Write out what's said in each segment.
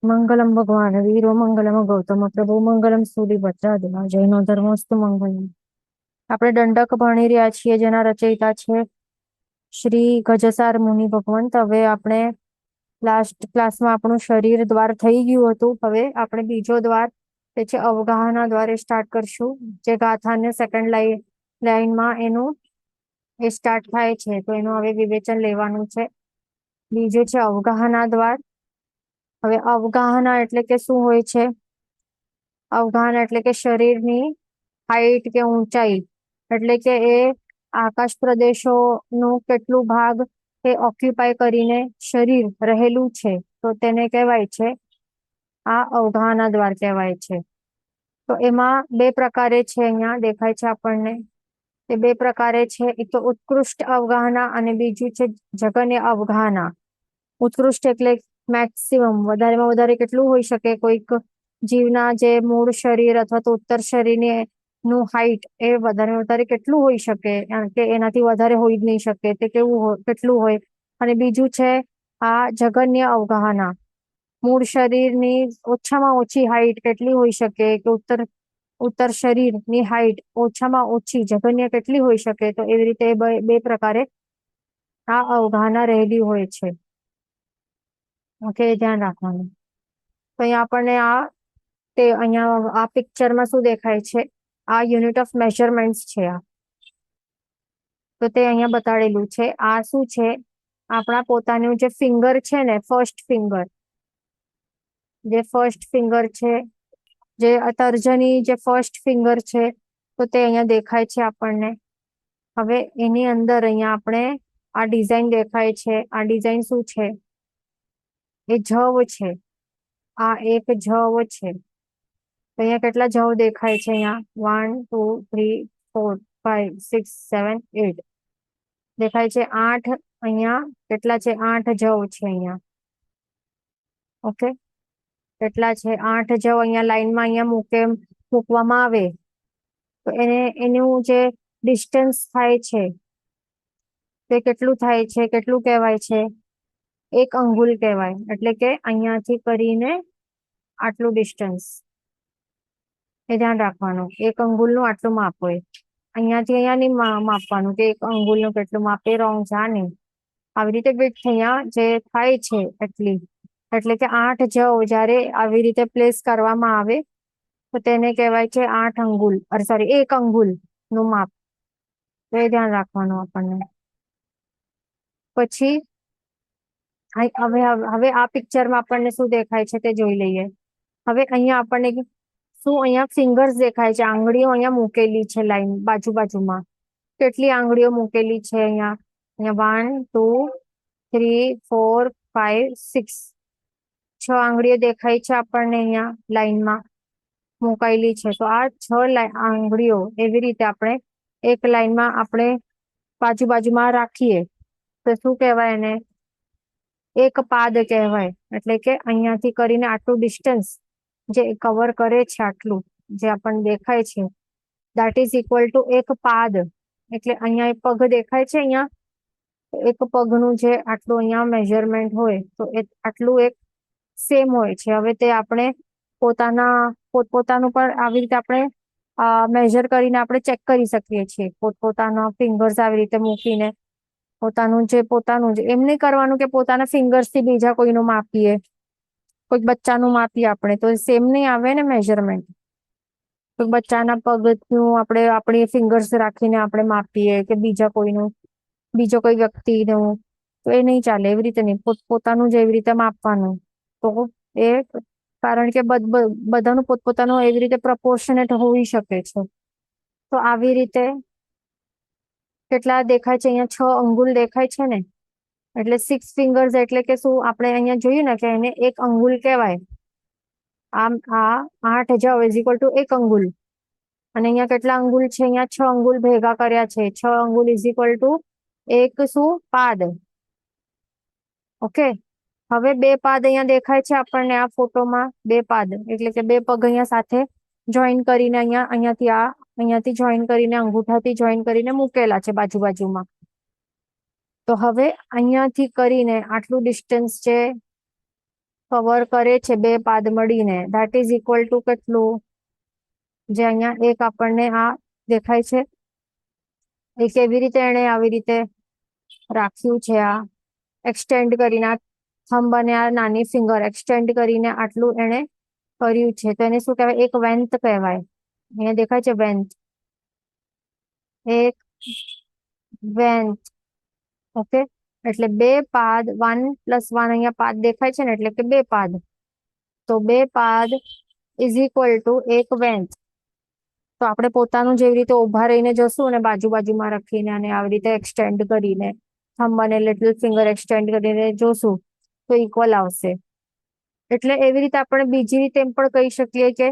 મંગલમ ભગવાન વીરો મંગલમ ગૌતમ પ્રભુ મંગલમ સૂર્યભદ્રા જૈનો ધર્મસ્તુ મંગલમ. આપણે દંડક ભણી રહ્યા છીએ, જેના રચયિતા છે શ્રી ગજસાર મુનિ ભગવંત. હવે આપણે લાસ્ટ ક્લાસમાં આપણું શરીર દ્વાર થઈ ગયું હતું. હવે આપણે બીજો દ્વાર, તે છે અવગાહના દ્વારે સ્ટાર્ટ કરશું. જે ગાથાને સેકન્ડ લાઈનમાં એનું એ સ્ટાર્ટ થાય છે, તો એનું હવે વિવેચન લેવાનું છે. બીજું છે અવગાહના દ્વાર. હવે અવગાહના એટલે કે શું હોય છે? અવગાહના એટલે કે શરીરની હાઈટ કે ઊંચાઈ, એટલે કે એ આકાશ પ્રદેશોનું કેટલું ભાગ એ ઓક્યુપાય કરીને શરીર રહેલું છે, તો તેને કહેવાય છે આ અવગાહના દ્વાર કહેવાય છે. તો એમાં બે પ્રકારે છે, અહીંયા દેખાય છે આપણને. તે બે પ્રકારે છે, એક તો ઉત્કૃષ્ટ અવગાહના અને બીજું છે જગન્ય અવગાહના. ઉત્કૃષ્ટ એટલે મેક્સિમમ, વધારેમાં વધારે કેટલું હોઈ શકે? કોઈક જીવના જે મૂળ શરીર અથવા તો ઉત્તર શરીરની નું હાઈટ એ વધારે કેટલું હોઈ શકે? કે એનાથી વધારે હોઈ જ નહીં શકે. તે કેટલું હોય? અને બીજું છે આ જગન્ય અવગાહના. મૂળ શરીરની ઓછામાં ઓછી હાઈટ કેટલી હોઈ શકે? કે ઉત્તર શરીરની હાઈટ ઓછામાં ઓછી જગન્ય કેટલી હોઈ શકે? તો એવી રીતે બે પ્રકારે આ અવગાહના રહેલી હોય છે. ઓકે, ધ્યાન રાખવાનું. તો અહીંયા આપણને અહીંયા આ પિક્ચરમાં શું દેખાય છે? આ યુનિટ ઓફ મેઝરમેન્ટ છે. તો તે અહીંયા બતાડેલું છે. આ શું છે? આપણા પોતાનું જે ફિંગર છે ને, ફર્સ્ટ ફિંગર છે, જે તર્જની જે ફર્સ્ટ ફિંગર છે, તો તે અહીંયા દેખાય છે આપણને. હવે એની અંદર અહીંયા આપણે આ ડિઝાઇન દેખાય છે. આ ડિઝાઇન શું છે? એ જવ છે. આ એક જવ છે. તો અહીંયા કેટલા જવ દેખાય છે? અહીંયા 1 2 3 4 5 6 7 8 દેખાય છે. 8 અહીંયા કેટલા છે? 8 જવ છે અહીંયા. ઓકે, કેટલા છે? 8 જવ અહીંયા લાઈનમાં અહીંયા મૂકવામાં આવે તો એનું જે ડિસ્ટન્સ થાય છે તે કેટલું થાય છે? કેટલું કહેવાય છે? 1 અંગુલ કહેવાય. એટલે કે અહીંયાથી કરીને આટલું ડિસ્ટન્સ એ ધ્યાન રાખવાનું. 1 અંગુલનું આટલું માપ હોય. અહીંયાથી અહીંયા નહીં માપવાનું કે 1 અંગુલનું કેટલું માપ, એ રોંગ છે. આ નહીં. આવી રીતે વિડ્થ અહીંયા જે થાય છે એટલી, એટલે કે 8 જવ જ્યારે આવી રીતે પ્લેસ કરવામાં આવે તો તેને કહેવાય છે 8 અંગુલ, સોરી 1 અંગુલ નું માપ. તો એ ધ્યાન રાખવાનું આપણને. પછી હવે આ પિક્ચરમાં આપણને શું દેખાય છે તે જોઈ લઈએ. હવે અહીંયા આપણને શું અહીંયા ફિંગર્સ દેખાય છે? આંગળીઓ અહીંયા મૂકેલી છે લાઈન બાજુમાં. કેટલી આંગળીઓ મૂકેલી છે અહીંયા? 1 2 3 4 5 6 6 આંગળીઓ દેખાય છે આપણને અહીંયા લાઈનમાં મુકાયેલી છે. તો આ 6 આંગળીઓ એવી રીતે આપણે એક લાઈનમાં આપણે બાજુમાં રાખીએ તો શું કહેવાય એને? એક પાદ કહેવાય. એટલે કે અહીંયાથી કરીને આટલું ડિસ્ટન્સ જે કવર કરે છે, આટલું જે આપણને દેખાય છે, that is equal to એક પાદ. એટલે અહીંયા એક પગ દેખાય છે. અહીંયા એક પગનું જે આટલું અહીંયા મેઝરમેન્ટ હોય તો આટલું એક સેમ હોય છે. હવે તે આપણે પોતપોતાનું પણ આવી રીતે આપણે મેઝર કરીને આપણે ચેક કરી શકીએ છીએ. પોતપોતાના ફિંગર્સ આવી રીતે મૂકીને પોતાનું જ એમ નહીં કરવાનું કે પોતાના ફિંગર્સ થી બીજા કોઈનું માપીએ, કોઈ બચ્ચાનું માપીએ આપણે, તો સેમ નહીં આવે ને મેઝરમેન્ટ. કોઈ બચ્ચાના પગનું આપણે આપણી ફિંગર્સ રાખીને આપણે માપીએ કે બીજો કોઈ વ્યક્તિનું, તો એ નહીં ચાલે. એવી રીતે નહીં, પોતાનું જ એવી રીતે માપવાનું. તો એ કારણ કે બધાનું પોતપોતાનું એવી રીતે પ્રપોર્શનેટ હોઈ શકે છે. તો આવી રીતે કેટલા દેખાય છે? અહીંયા 6 અંગુલ દેખાય છે ને, એટલે 6 ફિંગર્સ. એટલે કે શું? આપણે અહીંયા જોયું ને કે એને 1 અંગુલ કહેવાય. આ 8 જવ ઇઝ ઇક્વલ ટુ 1 અંગુલ. અને અહીંયા કેટલા અંગુલ છે? અહીંયા 6 અંગુલ ભેગા કર્યા છે. 6 અંગુલ ઇઝ ઇક્વલ ટુ એક શું? પાદ. ઓકે, હવે 2 પાદ અહીંયા દેખાય છે આપણને આ ફોટોમાં. 2 પાદ એટલે કે 2 પગ અહીંયા સાથે જોઈન કરીને અહીંયાથી જોઈન કરીને અંગૂઠાથી જોઈન કરીને મૂકેલા છે બાજુમાં. તો હવે અહીંયાથી કરીને આટલું ડિસ્ટન્સ છે કવર કરે છે બે પાદ મળીને, ધેટ ઇઝ ઇક્વલ ટુ કેટલું? જે અહીંયા એક આપણને આ દેખાય છે, એ કેવી રીતે એને આવી રીતે રાખ્યું છે, આ એક્સટેન્ડ કરીને આ થંબ અને આ નાની ફિંગર એક્સટેન્ડ કરીને આટલું એને કર્યું છે, તો એને શું કહેવાય? એક વેન્થ કહેવાય. અહીંયા દેખાય છે વેન્થ, એક વેન્થ. ઓકે, એટલે બે પાદ 1+1, અહીંયા પાદ દેખાય છે ને, એટલે કે બે પાદ. તો બે પાદ ઇઝ ઇક્વલ ટુ એક વેન્થ. તો આપણે પોતાનું જેવી રીતે ઉભા રહીને જશું અને બાજુમાં રાખીને અને આવી રીતે એક્સટેન્ડ કરીને થંબ અને લિટલ ફિંગર એક્સટેન્ડ કરીને જોશું તો ઇક્વલ આવશે. એટલે એવી રીતે આપણે બીજી રીતે એમ પણ કહી શકીએ કે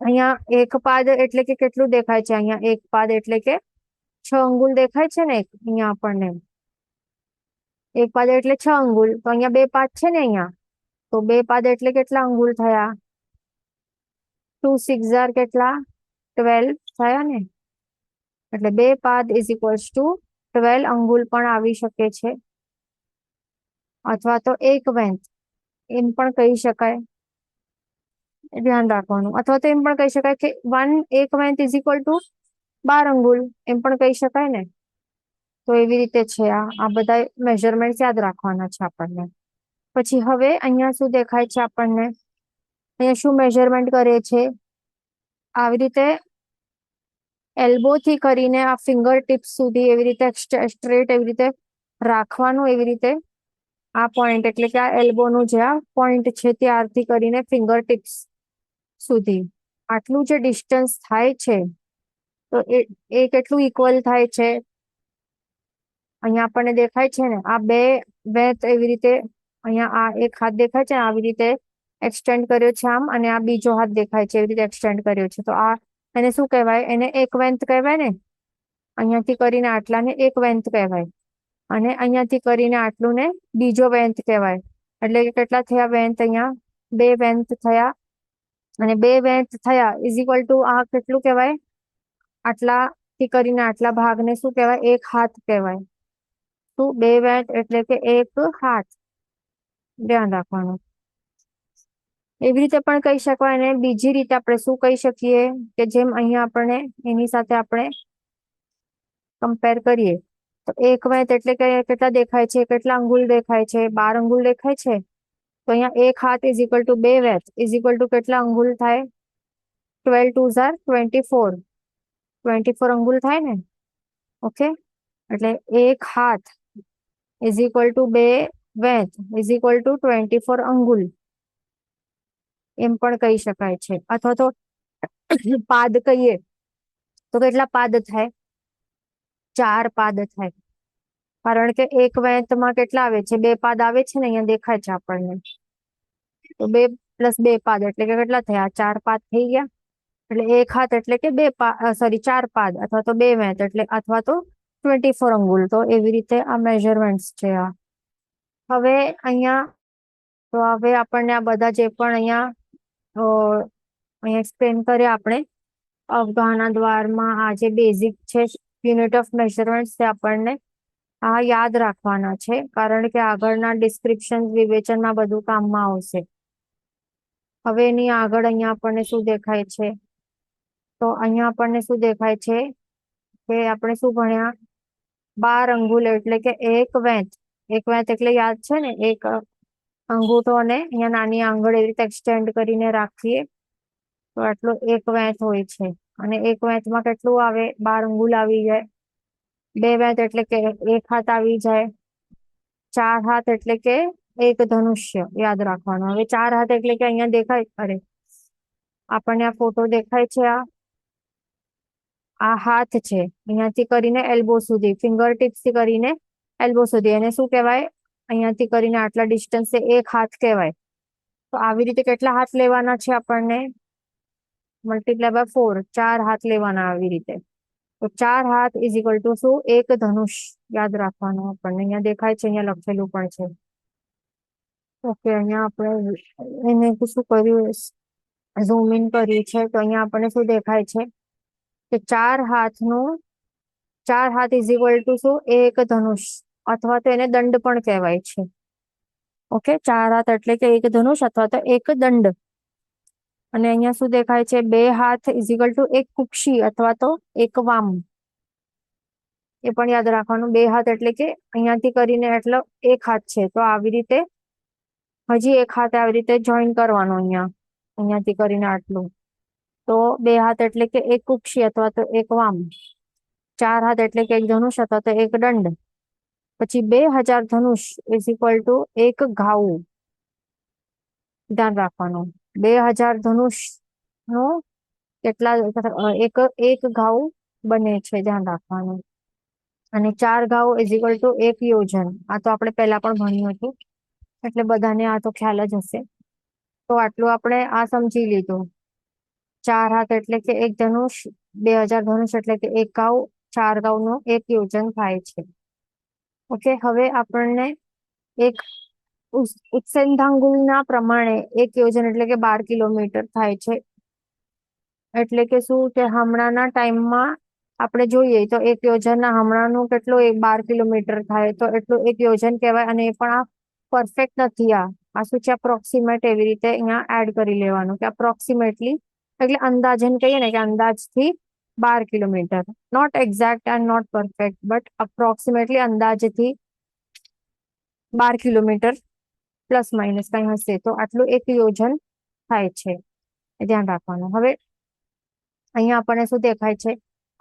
અહીંયા એક પાદ એટલે કે કેટલું દેખાય છે? અહીંયા એક પાદ એટલે કે 6 અંગુલ દેખાય છે ને, અહીંયા આપણને એક પાદ એટલે 6 અંગુલ. તો અહીંયા બે પાદ છે ને અહીંયા, તો બે પાદ એટલે કેટલા અંગુલ થયા? 2 6 કેટલા? 12 થયા ને. એટલે બે પાદ ઇઝ ઇક્વલ્સ ટુ 12 અંગુલ પણ આવી શકે છે, અથવા તો એક વેન્થ એમ પણ કહી શકાય. ધ્યાન રાખવાનું. અથવા તો એમ પણ કહી શકાય કે એક વેન્થ ઇઝ ઇક્વલ ટુ 12 અંગુલ, એમ પણ કહી શકાય ને. તો એવી રીતે છે. આ બધા મેઝરમેન્ટ યાદ રાખવાના છે આપણને. પછી હવે અહીંયા શું દેખાય છે આપણને? અહીંયા શું મેઝરમેન્ટ કરે છે? આવી રીતે એલ્બો થી કરીને આ ફિંગર ટિપ્સ સુધી એવી રીતે સ્ટ્રેટ એવી રીતે રાખવાનું. એવી રીતે આ પોઈન્ટ એટલે કે આ એલ્બો નું જે આ પોઈન્ટ છે ત્યારથી કરીને ફિંગર ટિપ્સ સુધી આટલું જે ડિસ્ટન્સ થાય છે, તો એ કેટલું ઇક્વલ થાય છે? અહીંયા આપણને દેખાય છે ને, આ બે વેથ એવી રીતે અહીંયા આ એક હાથ દેખાય છે, આવી રીતે એક્સટેન્ડ કર્યો છે આમ, અને આ બીજો હાથ દેખાય છે એવી રીતે એક્સટેન્ડ કર્યો છે. તો આ એને શું કહેવાય? એને એક વેન્થ કહેવાય ને. અહીંયાથી કરીને આટલાને એક વેન્થ કહેવાય, અને અહીંયાથી કરીને આટલું ને બીજો વેન્થ કહેવાય. એટલે કે કેટલા થયા વેન્થ? અહીંયા બે વેન્થ થયા, અને બે વેન્થ થયા ઇઝ ઇક્વલ ટુ આ કેટલું કહેવાય? આટલાથી કરીને આટલા ભાગને શું કહેવાય? એક હાથ કહેવાય. શું? બે વેન્થ એટલે કે એક હાથ. ધ્યાન રાખવાનું. એવી રીતે પણ કહી શકાય. અને બીજી રીતે આપણે શું કહી શકીએ કે જેમ અહીંયા આપણે એની સાથે આપણે કમ્પેર કરીએ, તો એક વેન્થ એટલે કે કેટલા દેખાય છે? કેટલા અંગુલ દેખાય છે? 12 અંગુલ દેખાય છે. તો અહીંયા એક હાથ ઇઝ ઇક્વલ ટુ બે વેન્થ ઇઝ ઇક્વલ ટુ કેટલા અંગુલ થાય? 12 2 24, 24 અંગુલ થાય ને. ઓકે, એટલે એક હાથ ઇઝ ઇક્વલ ટુ બે વેન્થ ઇઝ ઇક્વલ ટુ 24 અંગુલ, એમ પણ કહી શકાય છે. અથવા તો પાદ કહીએ તો કેટલા પાદ થાય? 4 પાદ થાય. કારણ કે એક વેન્થમાં કેટલા આવે છે? બે પાદ આવે છે ને, અહીંયા દેખાય છે આપણને. તો 2 + 2 પાદ એટલે કે કેટલા થયા? 4 પાદ થઈ ગયા. એટલે એક હાથ એટલે કે 4 પાદ, અથવા તો બે વેન્થ એટલે અથવા તો 24 અંગુલ. તો એવી રીતે આ મેઝરમેન્ટ છે. આ હવે અહીંયા તો હવે આપણને આ બધા જે પણ અહીંયા એક્સપ્લેન કરે આપણે અવગાહના દ્વારમાં આ જે બેઝિક છે યુનિટ ઓફ મેઝરમેન્ટ, તે આપણને આ યાદ રાખવાના છે, કારણ કે આગળના ડિસ્ક્રિપ્શન વિવેચનમાં બધું કામમાં આવશે. હવે એની આગળ અહીંયા આપણને શું દેખાય છે? તો અહીંયા આપણને શું દેખાય છે કે આપણે શું ભણ્યા? 12 અંગુલ એટલે કે એક વેન્થ. એક વેન્થ એટલે યાદ છે ને, એક અંગૂઠો અને અહીંયા નાની આંગળ એવી રીતે એક્સટેન્ડ કરીને રાખીએ તો આટલો એક વેન્થ હોય છે. અને એક વેન્થમાં કેટલું આવે? 12 અંગુલ આવી જાય. બે વેન્થ એટલે કે એક હાથ આવી જાય. 4 હાથ એટલે કે એક ધનુષ્ય, યાદ રાખવાનું. હવે 4 હાથ એટલે કે અહીંયા દેખાય, અરે આપણને આ ફોટો દેખાય છે, આ હાથ છે અહીંયાથી કરીને એલ્બો સુધી, ફિંગર ટિપ્સ થી કરીને એલ્બો સુધી, એને શું કહેવાય? અહીંયાથી કરીને આટલા ડિસ્ટન્સ એક હાથ કહેવાય. તો આવી રીતે કેટલા હાથ લેવાના છે આપણને? મલ્ટીપ્લાય બાય 4, 4 હાથ લેવાના આવી રીતે. તો 4 હાથ ઇઝ ઇક્વલ ટુ શું? એક ધનુષ, યાદ રાખવાનું આપણને. અહીંયા દેખાય છે, અહીંયા લખેલું પણ છે. ઓકે, અહીંયા આપણે એને શું કર્યું? ઝૂમ ઇન કર્યું છે. તો અહીંયા આપણને શું દેખાય છે કે 4 હાથ ઇઝ ઇક્વલ ટુ શું? એક ધનુષ, અથવા તો એને દંડ પણ કહેવાય છે. ઓકે, 4 હાથ એટલે કે એક ધનુષ અથવા તો એક દંડ. અને અહીંયા શું દેખાય છે? 2 હાથ ઇઝ ઇક્વલ ટુ એક કુક્ષી અથવા તો એક વામ. એ પણ યાદ રાખવાનું. 2 હાથ એટલે કે અહીંયાથી કરીને એટલે એક હાથ છે, તો આવી રીતે હજી એક હાથ આવી રીતે જોઈન કરવાનો અહીંયાથી કરીને આટલું. તો 2 હાથ એટલે કે એક કુક્ષી અથવા તો એક વામ. 4 હાથ એટલે કે એક ધનુષ અથવા તો એક દંડ. પછી 2000 ધનુષ ઇઝ ઇક્વલ ટુ એક ઘાવ. ધ્યાન રાખવાનું. 2000 ધનુષ નો કેટલા એક ઘાવ બને છે, ધ્યાન રાખવાનું. અને 4 ઘાવ ઇઝ ઇક્વલ ટુ એક યોજન. આ તો આપણે પહેલા પણ ભણ્યું હતું, એટલે બધાને આ તો ખ્યાલ જ હશે. તો આટલું આપણે આ સમજી લીધું. 4 હાથ એટલે કે એક ધનુષ, 2000 ધનુષ એટલે કે એક ઘાવ, 4 ઘાવ નો એક યોજન થાય છે. ઓકે, હવે આપણને એક ઉત્સેન્ધાંગુલના પ્રમાણે એક યોજન એટલે કે 12 કિલોમીટર થાય છે. એટલે કે શું કે હમણાંના ટાઈમમાં આપણે જોઈએ તો એક યોજનના હમણાંનું કેટલું 12 કિલોમીટર થાય, તો એટલું એક યોજન કહેવાય. અને એ પણ આ પરફેક્ટ નથી. આ શું છે? અપ્રોક્સિમેટ. એવી રીતે અહીંયા એડ કરી લેવાનું કે અપ્રોક્સિમેટલી એટલે અંદાજન કહીએ ને કે અંદાજથી 12 kilometre. Not exact and not perfect, but approximately અંદાજથી 12 કિલોમીટર પ્લસ માઇનસ કઈ હશે, તો આટલું એક યોજન થાય છે. ધ્યાન રાખવાનું. હવે અહીંયા આપણને શું દેખાય છે?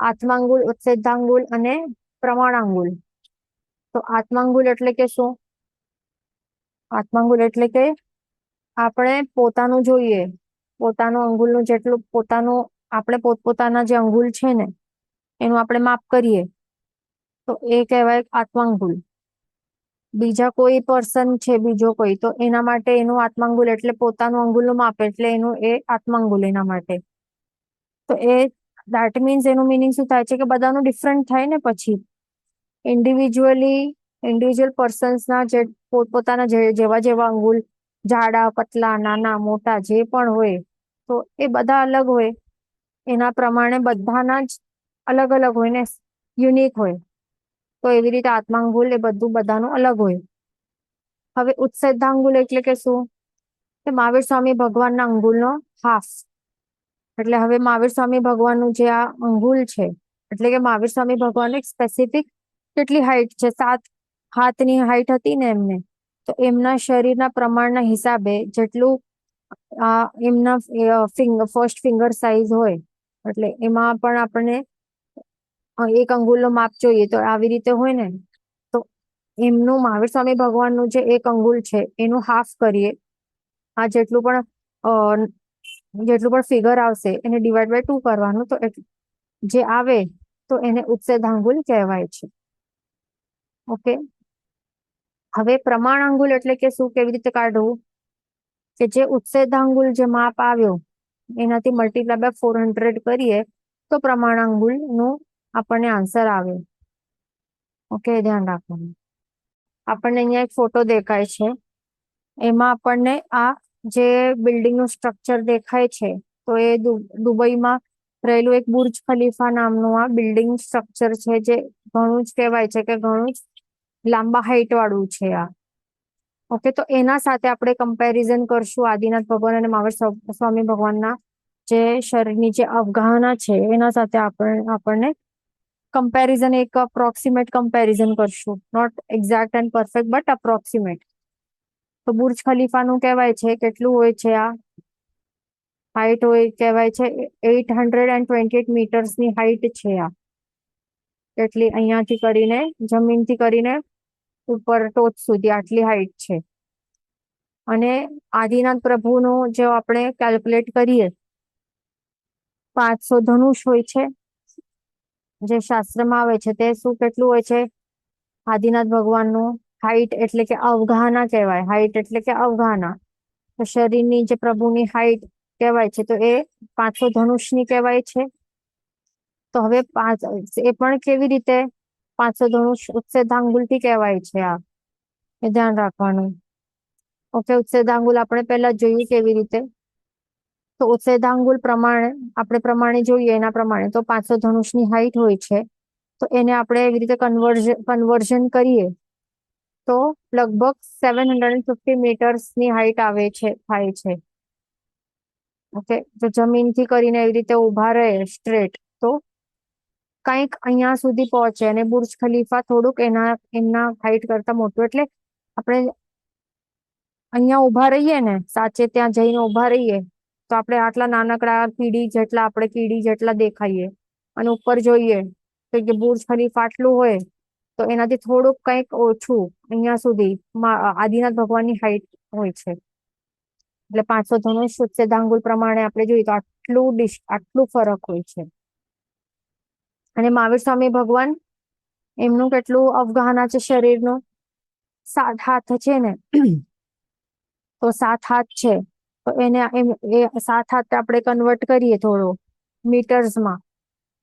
આત્માંગુલ, ઉત્સેદાંગુલ અને પ્રમાણાંગુલ. તો આત્માંગુલ એટલે કે શું? આત્માંગુલ એટલે કે આપણે પોતાનું જોઈએ, પોતાનું અંગુલનું જેટલું પોતાનું આપણે પોતપોતાના જે અંગુલ છે ને એનું આપણે માપ કરીએ, તો એ કહેવાય આત્માંગુલ. બીજા કોઈ પર્સન છે, બીજો કોઈ, તો એના માટે એનું આત્માંગુલ એટલે પોતાનું અંગુલનું માપ, એટલે એનું એ આત્માંગુલ એના માટે. તો એ દેટ મીન્સ એનું મિનિંગ શું થાય છે કે બધાનું ડિફરન્ટ થાય ને. પછી ઇન્ડિવિજ્યુઅલ પર્સન્સના જે પોતપોતાના જેવા જેવા અંગુલ, જાડા, પતલા, નાના, મોટા જે પણ હોય, તો એ બધા અલગ હોય. એના પ્રમાણે બધાના જ અલગ અલગ હોય ને, યુનિક હોય. તો એવી રીતે આત્માંગુલ એ બધું બધાનું અલગ હોય. હવે ઉત્સેદાંગુલ એટલે કે શું? કે મહાવીર સ્વામી ભગવાનના અંગુલનો હાફ. એટલે હવે મહાવીર સ્વામી ભગવાનનું જે આ અંગુલ છે, એટલે કે મહાવીર સ્વામી ભગવાન એક સ્પેસિફિક કેટલી હાઈટ છે? 7 હાથની હાઈટ હતી ને એમને. તો એમના શરીરના પ્રમાણના હિસાબે જેટલું એમના ફર્સ્ટ ફિંગર સાઈઝ હોય, એટલે એમાં પણ આપણે એક અંગુલનો માપ જોઈએ તો આવી રીતે હોય ને. તો એમનું મહાવીર સ્વામી ભગવાનનું જે એક અંગુલ છે એનું હાફ કરીએ. આ જેટલું પણ ફિગર આવશે એને ડિવાઈડ બાય 2 કરવાનું, તો જે આવે તો એને ઉત્સેદાંગુલ કહેવાય છે. ઓકે, હવે પ્રમાણાંગુલ એટલે કે શું? કેવી રીતે કાઢવું? કે જે ઉત્સેદાંગુલ જે માપ આવ્યો એનાથી મલ્ટીપ્લાય બાય 400 કરીએ તો પ્રમાણાંગુલ નું આપણને આન્સર આવે. ઓકે, ધ્યાન રાખવાનું. આપણને અહીંયા એક ફોટો દેખાય છે, એમાં આપણને આ જે બિલ્ડિંગ નું સ્ટ્રક્ચર દેખાય છે, તો એ દુબઈમાં રહેલું એક બુર્જ ખલીફા નામનું આ બિલ્ડિંગ સ્ટ્રક્ચર છે, જે ઘણું જ કહેવાય છે કે ઘણું જ લાંબા હાઈટ વાળું છે આ. ઓકે, તો એના સાથે આપણે કમ્પેરિઝન કરશું આદિનાથ ભગવાન અને મહાવીર સ્વામી ભગવાનના જે શરીરની જે અવગાહના છે એના સાથે આપણને કમ્પેરિઝન, એક અપ્રોક્સિમેટ કમ્પેરિઝન કરશું. Not exact and perfect but approximate. તો બુર્જ ખલીફાનું કહેવાય છે કેટલું હોય છે? આ હાઈટ હોય કહેવાય છે 828 મીટર્સની હાઈટ છે આ. એટલી અહીંયાથી કરીને જમીનથી કરીને ઉપર ટોચ સુધી આટલી હાઈટ છે. અને આદિનાથ પ્રભુનું જો આપણે કેલ્ક્યુલેટ કરીએ, 500 ધનુષ હોય છે જે શાસ્ત્રમાં આવે છે. તે શું કેટલું હોય છે? આદિનાથ ભગવાનનું હાઈટ એટલે કે અવગાહના કહેવાય. હાઈટ એટલે કે અવગાહના. તો શરીરની જે પ્રભુની હાઈટ કહેવાય છે, તો એ 500 ધનુષની કહેવાય છે. તો હવે એ પણ કેવી રીતે 500 ધનુષ ઉત્સેદાંગુલથી કહેવાય છે આ, એ ધ્યાન રાખવાનું. ઓકે, ઉત્સેદાંગુલ આપણે પહેલા જોયું કેવી રીતે. તો ઉત્સેદાંગુલ પ્રમાણે આપણે પ્રમાણે જોઈએ એના પ્રમાણે તો 500 ધનુષની હાઈટ હોય છે. તો એને આપણે એવી રીતે કન્વર્ઝન કરીએ તો લગભગ 750 મીટર્સની હાઈટ થાય છે. ઓકે, તો જમીનથી કરીને એવી રીતે ઉભા રહે સ્ટ્રેટ તો કંઈક અહીંયા સુધી પહોંચે, અને બુર્જ ખલીફા થોડુંક એમના હાઈટ કરતા મોટું. એટલે આપણે અહીંયા ઉભા રહીએ ને, સાચે ત્યાં જઈને ઉભા રહીએ તો આપણે આટલા નાનકડા કીડી જેટલા દેખાઈએ, અને ઉપર જોઈએ તો કે બુર્જ ખલીફા આટલું હોય તો એનાથી થોડુંક કંઈક ઓછું અહીંયા સુધી આદિનાથ ભગવાનની હાઈટ હોય છે. એટલે 500 ધનુષ શ્વેતાંગુલ પ્રમાણે આપણે જોઈએ તો આટલું ફરક હોય છે. અને મહાવીર સ્વામી ભગવાન, એમનું કેટલું અવગાહના છે શરીરનું, 7 હાથ છે ને, તો 7 હાથ છે તો એ 7 હાથ આપણે કન્વર્ટ કરીએ થોડો મીટર્સમાં,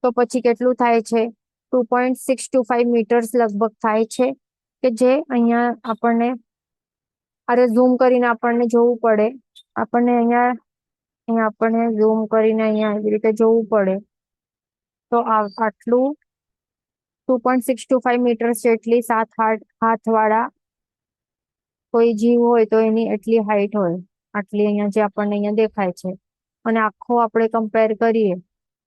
તો પછી કેટલું થાય છે? 2.625 મીટર્સ લગભગ થાય છે. કે જે અહીંયા આપણને ઝૂમ કરીને આપણને જોવું પડે. અહીંયા આપણને ઝૂમ કરીને અહીંયા એવી રીતે જોવું પડે તો આટલું 2.625 મીટર્સ જેટલી 7 હાથ વાળા કોઈ જીવ હોય તો એની એટલી હાઈટ હોય. આટલી અહીંયા જે આપણને અહીંયા દેખાય છે. અને આખો આપણે કમ્પેર કરીએ,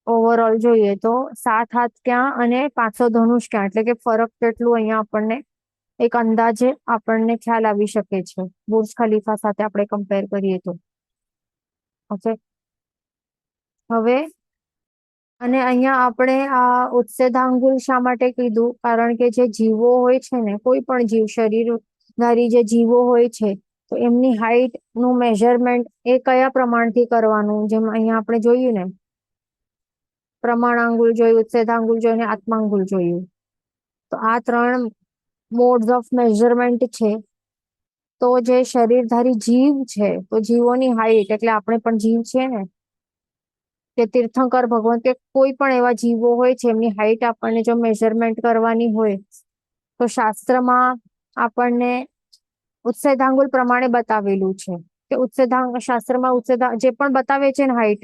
ઓવરઓલ જોઈએ તો 7 હાથ ક્યાં અને 500 ધનુષ ક્યાં, એટલે કે ફરક કેટલું અહીંયા આપણને એક અંદાજે આપણને ખ્યાલ આવી શકે છે બુર્જ ખલીફા સાથે આપણે કમ્પેર કરીએ તો. ઓકે, હવે અને અહીંયા આપણે આ ઉત્સેદાંગુલ શા માટે કીધું? કારણ કે જે જીવો હોય છે ને, કોઈ પણ જીવ, શરીરધારી જે જીવો હોય છે, તો એમની હાઈટ નું મેઝરમેન્ટ એ કયા પ્રમાણથી કરવાનું? જેમ અહીંયા આપણે જોયું ને, પ્રમાણાંગુલ જોયું, ઉત્સેદાંગુલ જોયું અને આત્માંગુલ જોયું. તો આ 3 મોડ્સ ઓફ મેઝરમેન્ટ છે. તો જે શરીરધારી જીવ છે, તો જીવોની હાઈટ, એટલે આપણે પણ જીવ છે ને, કે તીર્થંકર ભગવાન કે કોઈ પણ એવા જીવો હોય છે, એમની હાઈટ આપણને જો મેઝરમેન્ટ કરવાની હોય તો શાસ્ત્રમાં આપણને ઉત્સેદાંગુલ પ્રમાણે બતાવેલું છે. કે શાસ્ત્રમાં જે પણ બતાવે છે ને હાઈટ,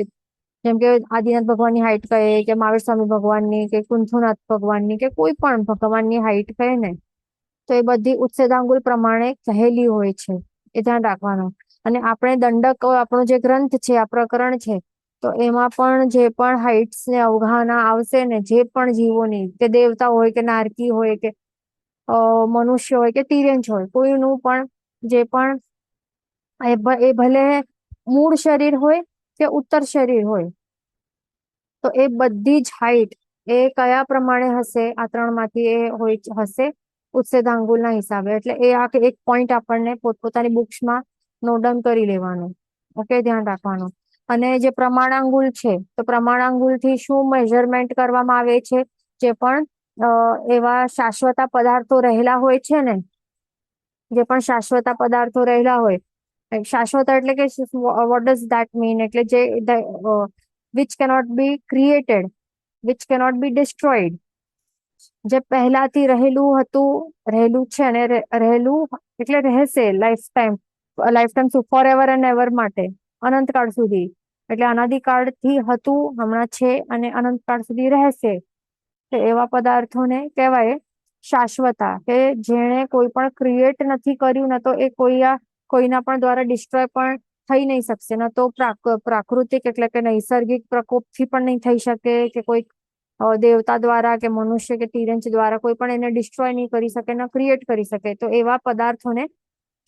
જેમ કે આદિનાથ ભગવાનની હાઈટ કહે, કે મહાવીર સ્વામી ભગવાનની, કે કુંથુનાથ ભગવાનની, કે કોઈ પણ ભગવાનની હાઈટ કહે ને, તો એ બધી ઉત્સેદાંગુલ પ્રમાણે કહેલી હોય છે. એ ધ્યાન રાખવાનું. અને આપણે દંડક, આપણો જે ગ્રંથ છે, આ પ્રકરણ છે, તો એમાં પણ જે પણ હાઈટ્સ ને અવગાહના આવશે ને, જે પણ જીવોની, કે દેવતા હોય, કે નારકી હોય, કે મનુષ્ય હોય, કે તિર્યંચ હોય, કોઈનું પણ જે પણ એ ભલે મૂળ શરીર હોય કે ઉત્તર શરીર હોય, તો એ બધી જ હાઈટ એ કયા પ્રમાણે હશે? આ 3 માંથી એ હશે ઉત્સેદાંગુલના હિસાબે. એટલે એ એક પોઈન્ટ આપણને પોતપોતાની બુક્સમાં નોટ ડાઉન કરી લેવાનું. ઓકે, ધ્યાન રાખવાનું. અને જે પ્રમાણાંગુલ છે, તો પ્રમાણાંગુલ થી શું મેઝરમેન્ટ કરવામાં આવે છે? જે પણ એવા શાશ્વતા પદાર્થો રહેલા હોય છે ને, જે પણ શાશ્વતા પદાર્થો રહેલા હોય, શાશ્વતા એટલે કે વોટ ડઝ ધેટ મીન? એટલે જે which cannot be created, which cannot be destroyed, જે પહેલાથી રહેલું છે અને રહેલું એટલે રહેશે life time for ever and ever માટે, અનંતકાળ સુધી. એટલે અનાદિકાળથી હતું, હમણાં છે અને અનંતકાળ સુધી રહેશે. તો એવા પદાર્થોને કહેવાય શાશ્વતા, કે જેણે કોઈ પણ ક્રિએટ નથી કર્યું, ન તો એ કોઈના પણ દ્વારા ડિસ્ટ્રોય પણ થઈ નહીં શકશે, ન તો પ્રાકૃતિક એટલે કે નૈસર્ગિક પ્રકોપથી પણ નહીં થઈ શકે, કે કોઈ દેવતા દ્વારા, કે મનુષ્ય, કે તિર્યંચ દ્વારા કોઈ પણ એને ડિસ્ટ્રોય નહીં કરી શકે, ન ક્રિએટ કરી શકે. તો એવા પદાર્થોને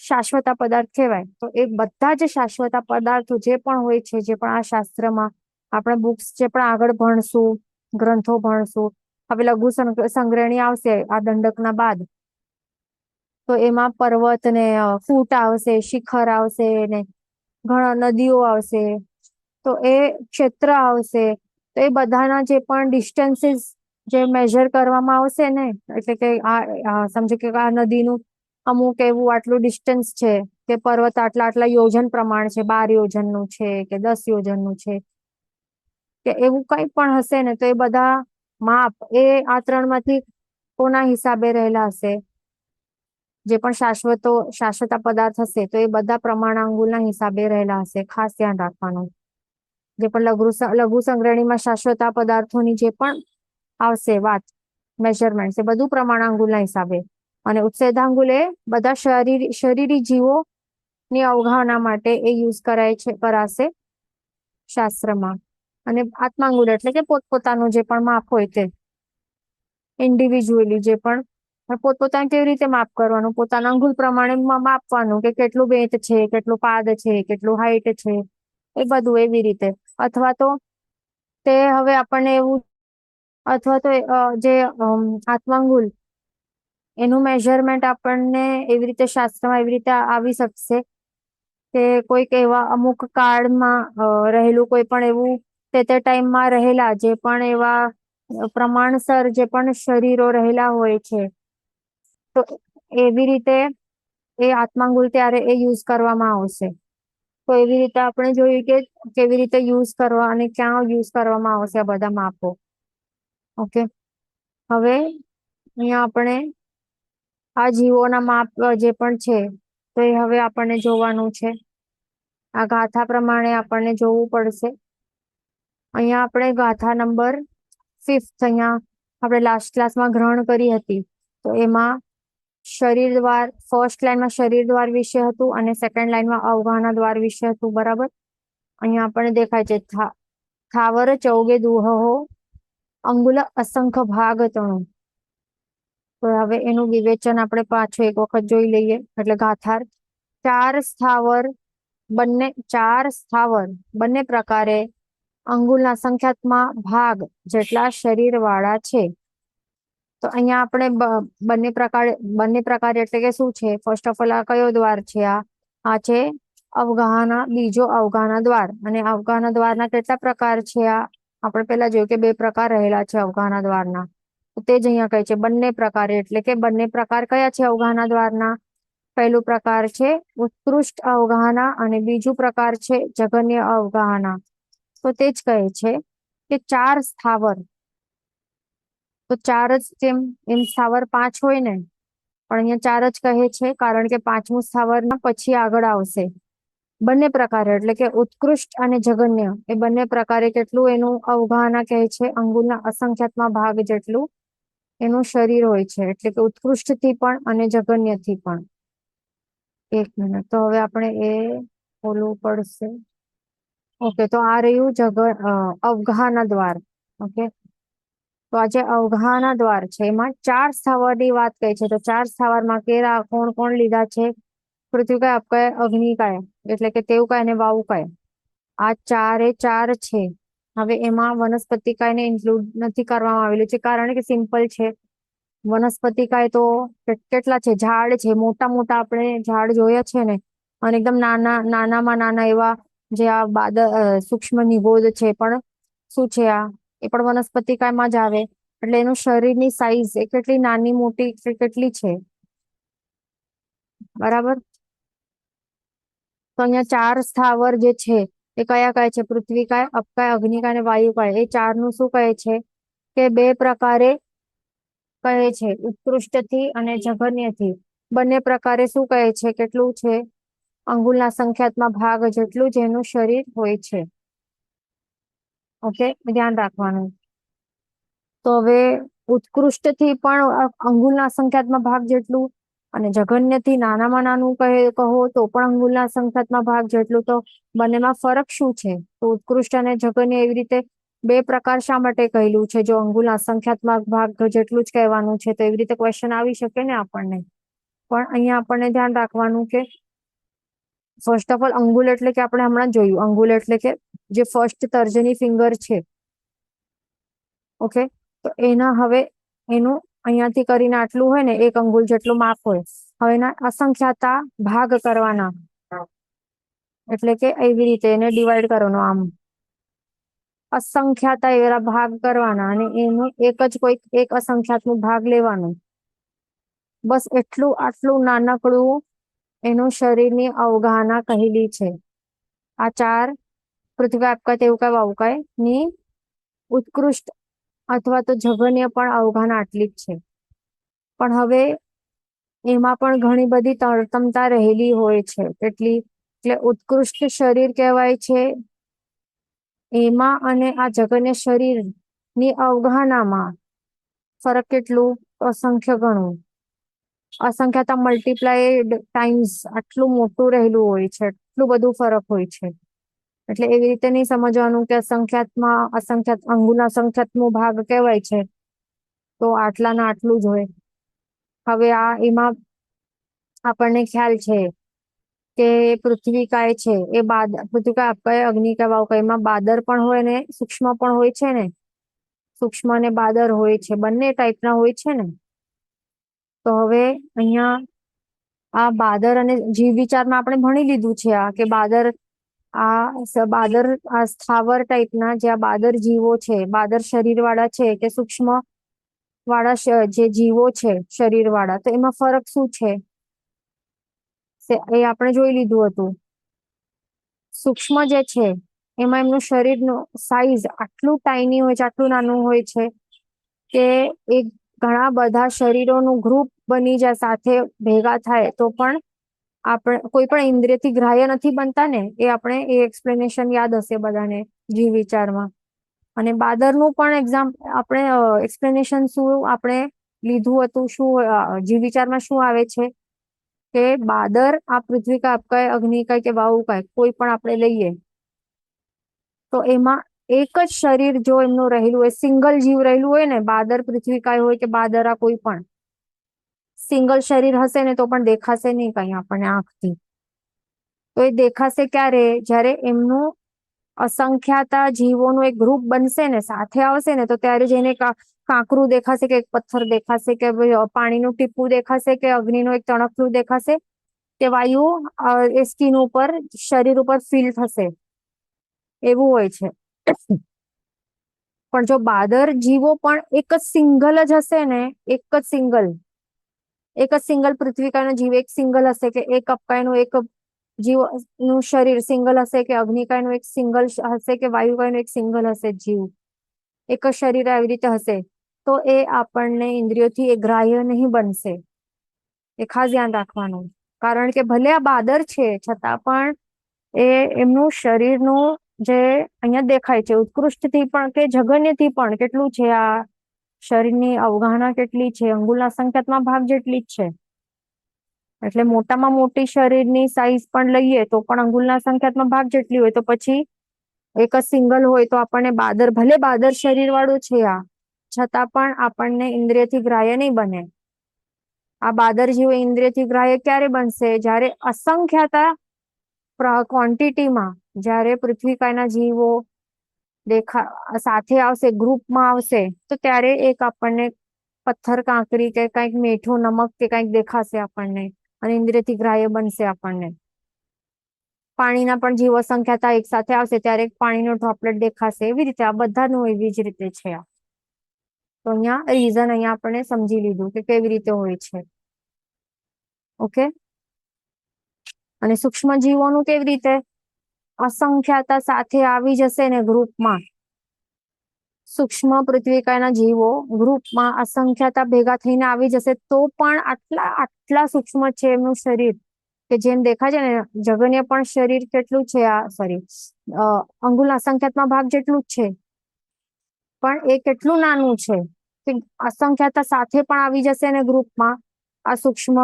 શાશ્વતા પદાર્થ કહેવાય. તો એ બધા જ શાશ્વતા પદાર્થો જે પણ હોય છે, જે પણ આ શાસ્ત્રમાં આપણે બુક્સ જે પણ આગળ ભણશું, ગ્રંથો ભણશું, હવે લઘુ સંગ્રહણી આવશે આ દંડકના બાદ, તો એમાં પર્વત ને ફૂટ આવશે, શિખર આવશે, ને ઘણા નદીઓ આવશે, તો એ ક્ષેત્ર આવશે. તો એ બધાના જે પણ ડિસ્ટન્સીસ જે મેઝર કરવામાં આવશે ને, એટલે કે સમજો કે આ નદીનું અમુક એવું આટલું ડિસ્ટન્સ છે, કે પર્વત આટલા યોજન પ્રમાણ છે, 12 યોજનનું છે, કે 10 યોજનનું છે, કે એવું કંઈ પણ હશે ને, તો એ બધા માપ એ આ 3 માંથી કોના હિસાબે રહેલા હશે? જે પણ શાશ્વતા પદાર્થ હશે, તો એ બધા પ્રમાણાંગુલના હિસાબે રહેલા હશે. ખાસ ધ્યાન રાખવાનું. જે પણ લઘુ સંગ્રહણીમાં શાશ્વતા પદાર્થોની જે પણ આવશે વાત, મેઝરમેન્ટ, એ બધું પ્રમાણાંગુલના હિસાબે. અને ઉચ્છેદાંગુલ એ બધા શરીરી જીવો ની અવગાહના માટે એ યુઝ કરાશે શાસ્ત્રમાં. અને આત્માંગુલ એટલે કે પોતપોતાનું જે પણ માપ હોય તે ઇન્ડિવિજ્યુઅલી જે પણ પોતપોતાને કેવી રીતે માપ કરવાનું, પોતાના અંગુલ પ્રમાણે માપવાનું કે કેટલું બેંત છે, કેટલું પાદ છે, કેટલું હાઈટ છે, એ બધું એવી રીતે. અથવા તો તે હવે આપણને એવું અથવા તો જે આત્માંગુલ એનું મેઝરમેન્ટ આપણને એવી રીતે શાસ્ત્રમાં એવી રીતે આવી શકશે કે કોઈક એવા અમુક કાળમાં રહેલું કોઈ પણ એવું તે ટાઈમમાં રહેલા જે પણ એવા પ્રમાણસર જે પણ શરીરો રહેલા હોય છે, તો એવી રીતે એ આત્માંગુલ ત્યારે એ યુઝ કરવામાં આવશે. તો એવી રીતે આપણે જોયું કે કેવી રીતે યુઝ કરવા અને ક્યાં યુઝ કરવામાં આવશે આ બધા માપો. ઓકે, હવે અહીંયા આપણે આ જીવોના માપ જે પણ છે તો એ હવે આપણને જોવાનું છે. આ ગાથા પ્રમાણે આપણને જોવું પડશે. અહીંયા આપણે ગાથા નંબર 5 અહીંયા આપણે લાસ્ટ ક્લાસમાં ગ્રહણ કરી હતી. તો એમાં શરીર દ્વાર ફર્સ્ટ લાઈનમાં શરીર દ્વાર વિશે હતું અને સેકન્ડ લાઈનમાં અવગાહના દ્વાર વિશે હતું. બરાબર, અહીંયા આપણને દેખાય છે થાવર ચૌગે દુહો અંગુલ અસંખ્ય ભાગ તણું. તો હવે એનું વિવેચન આપણે પાછું એક વખત જોઈ લઈએ. એટલે ગાથાર ચાર સ્થાવર બંને પ્રકારે અંગુલના સંખ્યાત્મક ભાગ જેટલા શરીર વાળા છે. તો અહીંયા આપણે બંને પ્રકાર એટલે કે શું છે? ફર્સ્ટ ઓફ ઓલ આ કયો દ્વાર છે? આ છે અવગાહના, બીજો અવગાહના દ્વાર. અને અવગાહના દ્વારના કેટલા પ્રકાર છે? આપણે પેલા જોયું કે 2 પ્રકાર રહેલા છે અવગાહના દ્વારના. તે જ અહીંયા કહે છે બંને પ્રકાર. એટલે કે બંને પ્રકાર કયા છે અવગાહના દ્વારના? પહેલું પ્રકાર છે ઉત્કૃષ્ટ અવગાહના અને બીજું પ્રકાર છે જઘન્ય અવગાહના. તો તે જ કહે છે કે 4 સ્થાવર. તો 4 જ એમ સ્થાવર 5 હોય ને, પણ અહીંયા 4 જ કહે છે કારણ કે 5મું સ્થાવર પછી આગળ આવશે. બંને પ્રકારે એટલે કે ઉત્કૃષ્ટ અને જઘન્ય એ બંને પ્રકારે કેટલું એનું અવગાહના કહે છે? અંગુલના અસંખ્યાત્મક ભાગ જેટલું એનું શરીર હોય છે. એટલે કે ઉત્કૃષ્ટ થી પણ અને જઘન્ય થી પણ. એક મિનિટ, તો હવે આપણે એ બોલવું પડશે. ઓકે, તો આ રહ્યું અવગાહના દ્વાર. ઓકે, તો આ જે અવગાહના દ્વાર છે એમાં 4 સ્થાવરની વાત કહી છે. તો 4 સ્થાવરમાં કેરા કોણ કોણ લીધા છે? પૃથ્વીકાય, અપકાય, અગ્નિકાય એટલે કે તેવકાય અને વાવુકાય. આ 4 છે. હવે એમાં વનસ્પતિકાયને ઇન્ક્લુડ નથી કરવામાં આવેલું છે કારણ કે સિમ્પલ છે. વનસ્પતિકાય તો કેટલા છે? ઝાડ છે, મોટા મોટા આપણે ઝાડ જોયા છે ને, અને એકદમ નાનામાં નાના એવા જે આ સૂક્ષ્મ નિબોધ છે પણ શું છે એ પણ વનસ્પતિકાયમાં જ આવે. એટલે એનું શરીરની સાઈઝ એ કેટલી નાની મોટી કેટલી છે? બરાબર, તો અહીંયા 4 સ્થાવર જે છે એ કયા કયા છે? પૃથ્વીકાય, અપકાય, અગ્નિકાય અને વાયુકાય. એ 4નું શું કહે છે કે 2 પ્રકારે કહે છે, ઉત્કૃષ્ટથી અને જઘન્યથી. બંને પ્રકારે શું કહે છે? કેટલું છે? અંગુલના સંખ્યાત્મક ભાગ જેટલું જેનું શરીર હોય છે. ઓકે, ધ્યાન રાખવાનું. તો હવે ઉત્કૃષ્ટથી પણ અંગુલના સંખ્યાત્મક ભાગ જેટલું અને જઘન્યથી નાનામાં નાનું કહો તો પણ અંગુલના સંખ્યાત્મક ભાગ જેટલું. તો બંનેમાં ફરક શું છે? તો ઉત્કૃષ્ટ અને જઘન્ય એવી રીતે 2 પ્રકાર શા માટે કહેલું છે? જો અંગુલના સંખ્યાત્મક ભાગ જેટલું જ કહેવાનું છે તો એવી રીતે ક્વેશ્ચન આવી શકે ને આપણને. પણ અહીંયા આપણને ધ્યાન રાખવાનું કે ફર્સ્ટ ઓફ ઓલ અંગુલ એટલે કે આપણે હમણાં જોયું, અંગુલ એટલે કે જે ફર્સ્ટ તર્જની ફિંગર છે. ઓકે, તો હવે એનું અહીંયાથી કરીને આટલું હોય ને, 1 અંગુલ જેટલું માપ હોય. હવે એના અસંખ્યાતા ભાગ કરવાના. એટલે કે એવી રીતે એને ડિવાઈડ કરવાનો, આમ અસંખ્યાતા એવા ભાગ કરવાના અને એનું એક અસંખ્યાતનું ભાગ લેવાનું. બસ આટલું નાનકડું એનું શરીરની અવગાહના કહેલી છે. આ 4 પૃથ્વી, આપકાય, તેવકાય, વાવુકાય ની ઉત્કૃષ્ટ અથવા તો જઘન્ય પણ અવગાહના આટલી જ છે. પણ હવે એમાં પણ ઘણી બધી તરતમતા રહેલી હોય છે. એટલે ઉત્કૃષ્ટ શરીર કહેવાય છે એમાં, અને આ જઘન્ય શરીરની અવગાહનામાં ફરક કેટલું? અસંખ્ય ગણું. અસંખ્યાતા મલ્ટીપ્લાઈડ ટાઈમ્સ આટલું મોટું રહેલું હોય છે, એટલું બધું ફરક હોય છે. એટલે એવી રીતે નહીં સમજવાનું કે અસંખ્યાતમાં અસંખ્યાત અંગુના અસંખ્યાતમો ભાગ કહેવાય છે તો આટલા ના આટલું જ હોય. હવે એમાં આપણને ખ્યાલ છે કે પૃથ્વી કાય છે એ પૃથ્વી કાય આપકાય અગ્નિ કાય વાયુ કાય, એમાં બાદર પણ હોય ને સૂક્ષ્મ પણ હોય છે ને. સૂક્ષ્મ અને બાદર હોય છે, બંને ટાઈપના હોય છે ને. તો હવે અહીંયા આ બાદર અને જીવ વિચારમાં આપણે ભણી લીધું છે કે બાદર આ સ્થાવર ટાઈપના જે આ બાદર જીવો છે, બાદર શરીર વાળા છે કે સૂક્ષ્મ વાળા જે જીવો છે શરીર વાળા, તો એમાં ફરક શું છે એ આપણે જોઈ લીધું હતું. સૂક્ષ્મ જે છે એમાં એમનું શરીરનું સાઈઝ આટલું ટાઈની હોય છે, આટલું નાનું હોય છે કે એ ઘણા બધા શરીરોનું ગ્રુપ બની જાય, સાથે ભેગા થાય તો પણ આપણે કોઈ પણ ઇન્દ્રિયથી ગ્રાહ્ય નથી બનતા ને. એ આપણે એ એક્સપ્લેનેશન યાદ હશે બધાને જીવ વિચારમાં. અને બાદરનું પણ આપણે એક્સપ્લેનેશન શું આપણે લીધું હતું, શું જીવ વિચારમાં શું આવે છે કે બાદર આ પૃથ્વી કાય આપકાય અગ્નિ કાય કે વાયુ કાય કોઈ પણ આપણે લઈએ તો એમાં એક જ શરીર જો એમનું રહેલું હોય, સિંગલ જીવ રહેલું હોય ને, બાદર પૃથ્વી કાય હોય કે બાદર આ કોઈ પણ સિંગલ શરીર હશે ને તો પણ દેખાશે નહીં કઈ આપણને આંખથી. તો એ દેખાશે ક્યારે? જ્યારે એમનું અસંખ્યાતા જીવોનું એક ગ્રુપ બનશે ને, સાથે આવશે ને, તો ત્યારે જ એને કાંકરું દેખાશે કે એક પથ્થર દેખાશે કે પાણીનું ટીપું દેખાશે કે અગ્નિનું એક તણખલું દેખાશે કે વાયુ એ સ્કિન ઉપર શરીર ઉપર ફીલ થશે, એવું હોય છે. પણ જો બાદર જીવો પણ એક જ સિંગલ જ હશે ને, એક જ સિંગલ પૃથ્વીકાયનો જીવ એક સિંગલ હશે કે એક અપકાયનું એક જીવ નું શરીર સિંગલ હશે કે અગ્નિકાયનું એક સિંગલ હશે કે વાયુકાયનું એક સિંગલ હશે જીવ, એક જ શરીર આવી રીતે હશે તો એ આપણને ઇન્દ્રિયોથી એ ગ્રાહ્ય નહીં બનશે. એ ખાસ ધ્યાન રાખવાનું. કારણ કે ભલે આ બાદર છે છતાં પણ એમનું શરીરનું જે અહીંયા દેખાય છે ઉત્કૃષ્ટથી પણ કે જઘન્યથી પણ કેટલું છે, આ શરીરની અવગાહના કેટલી છે, અંગુલના સંખ્યાત્મક ભાગ જેટલી જ છે. એટલે મોટામાં મોટી શરીરની સાઈઝ પણ લઈએ તો પણ અંગુલના સંખ્યાત્મક ભાગ જેટલી હોય, તો પછી એક જ સિંગલ હોય તો આપણને ભલે બાદર શરીર વાળું છે આ, છતાં પણ આપણને ઇન્દ્રિયથી ગ્રાહ્ય નહીં બને. આ બાદર જીવો ઇન્દ્રિયથી ગ્રાહ્ય ક્યારે બનશે? જ્યારે અસંખ્યાતા ક્વોન્ટિટીમાં જ્યારે પૃથ્વીકાયના જીવો સાથે આવશે, ગ્રુપમાં આવશે, તો ત્યારે એક આપણને પથ્થર, કાંકરી કે કંઈક મીઠું, નમક કે કંઈક દેખાશે આપણને અને ઇન્દ્રિયથી ગ્રાહ્ય બનશે આપણને. પાણીના પણ જીવો સંખ્યાતા એક સાથે આવશે ત્યારે પાણીનો ડ્રોપલેટ દેખાશે. એવી રીતે આ બધાનું એવી જ રીતે છે. તો અહીંયા આપણે સમજી લીધું કે કેવી રીતે હોય છે. ઓકે. અને સૂક્ષ્મ જીવોનું કેવી રીતે? અસંખ્યાતા સાથે આવી જશે ને ગ્રુપમાં, સૂક્ષ્મ પૃથ્વીકાયના જીવો ગ્રુપમાં અસંખ્યાતા ભેગા થઈને આવી જશે તો પણ આટલા સૂક્ષ્મ છે એમનું શરીર કે જેમ દેખાય છે ને, જગન્ય પણ શરીર કેટલું છે, અંગુલના અસંખ્યાતમાં ભાગ જેટલું જ છે, પણ એ કેટલું નાનું છે કે અસંખ્યાતા સાથે પણ આવી જશે ને ગ્રુપમાં આ સૂક્ષ્મ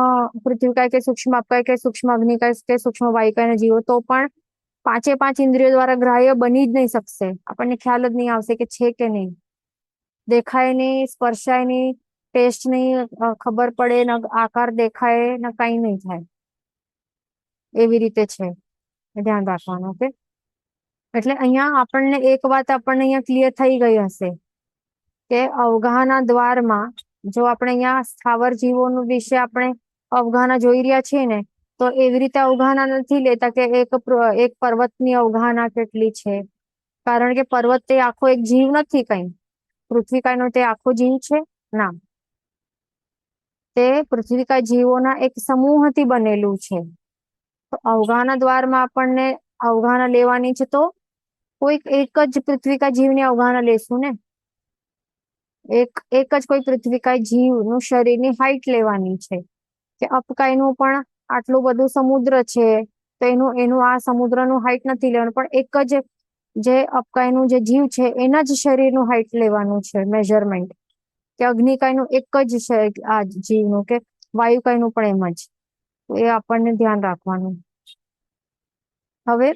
પૃથ્વીકાય કે સૂક્ષ્મ આપકાય કે સૂક્ષ્મ અગ્નિકાય કે સૂક્ષ્મ વાયુકાયના જીવો તો પણ પાંચે પાંચ ઇન્દ્રિયો દ્વારા ગ્રાહ્ય બની જ નહીં શકશે. આપણને ખ્યાલ જ નહીં આવશે કે છે કે નહીં. દેખાય નહીં, સ્પર્શાય નહીં, ટેસ્ટ નહીં ખબર પડે, ન આકાર દેખાય, ન કઈ નહીં થાય. એવી રીતે છે, ધ્યાન રાખવાનું. ઓકે. એટલે અહીંયા આપણને એક વાત અહીંયા ક્લિયર થઈ ગઈ હશે કે અવગાહના દ્વારમાં જો આપણે અહીંયા સ્થાવર જીવોનું વિશે આપણે અવગાહના જોઈ રહ્યા છીએ ને, તો એવી રીતે અવગાહના નથી લેતા કે એક પર્વતની અવગાહના કેટલી છે. કારણ કે પર્વત તે આખો એક જીવ નથી, કઈ પૃથ્વીકાયનો તે આખો જીવ છે ના, તે પૃથ્વીકાય જીવોના એક સમૂહથી બનેલું છે. તો અવગાહના દ્વારમાં આપણને અવગાહના લેવાની છે તો કોઈક એક જ પૃથ્વીકાય જીવની અવગાહના લેશું ને. એક જ કોઈ પૃથ્વીકાય જીવનું શરીરની હાઈટ લેવાની છે કે અપકાયનું પણ આટલું બધું સમુદ્ર છે તો એનું આ સમુદ્રનું હાઈટ નથી લેવાનું, પણ એક જ જે અપકાયનું જે જીવ છે એના જ શરીરનું હાઈટ લેવાનું છે મેજરમેન્ટ. કે અગ્નિકાયનું એક જ છે આ જીવનું કે વાયુ કઈનું પણ એમ જ. તો એ આપણને ધ્યાન રાખવાનું. હવે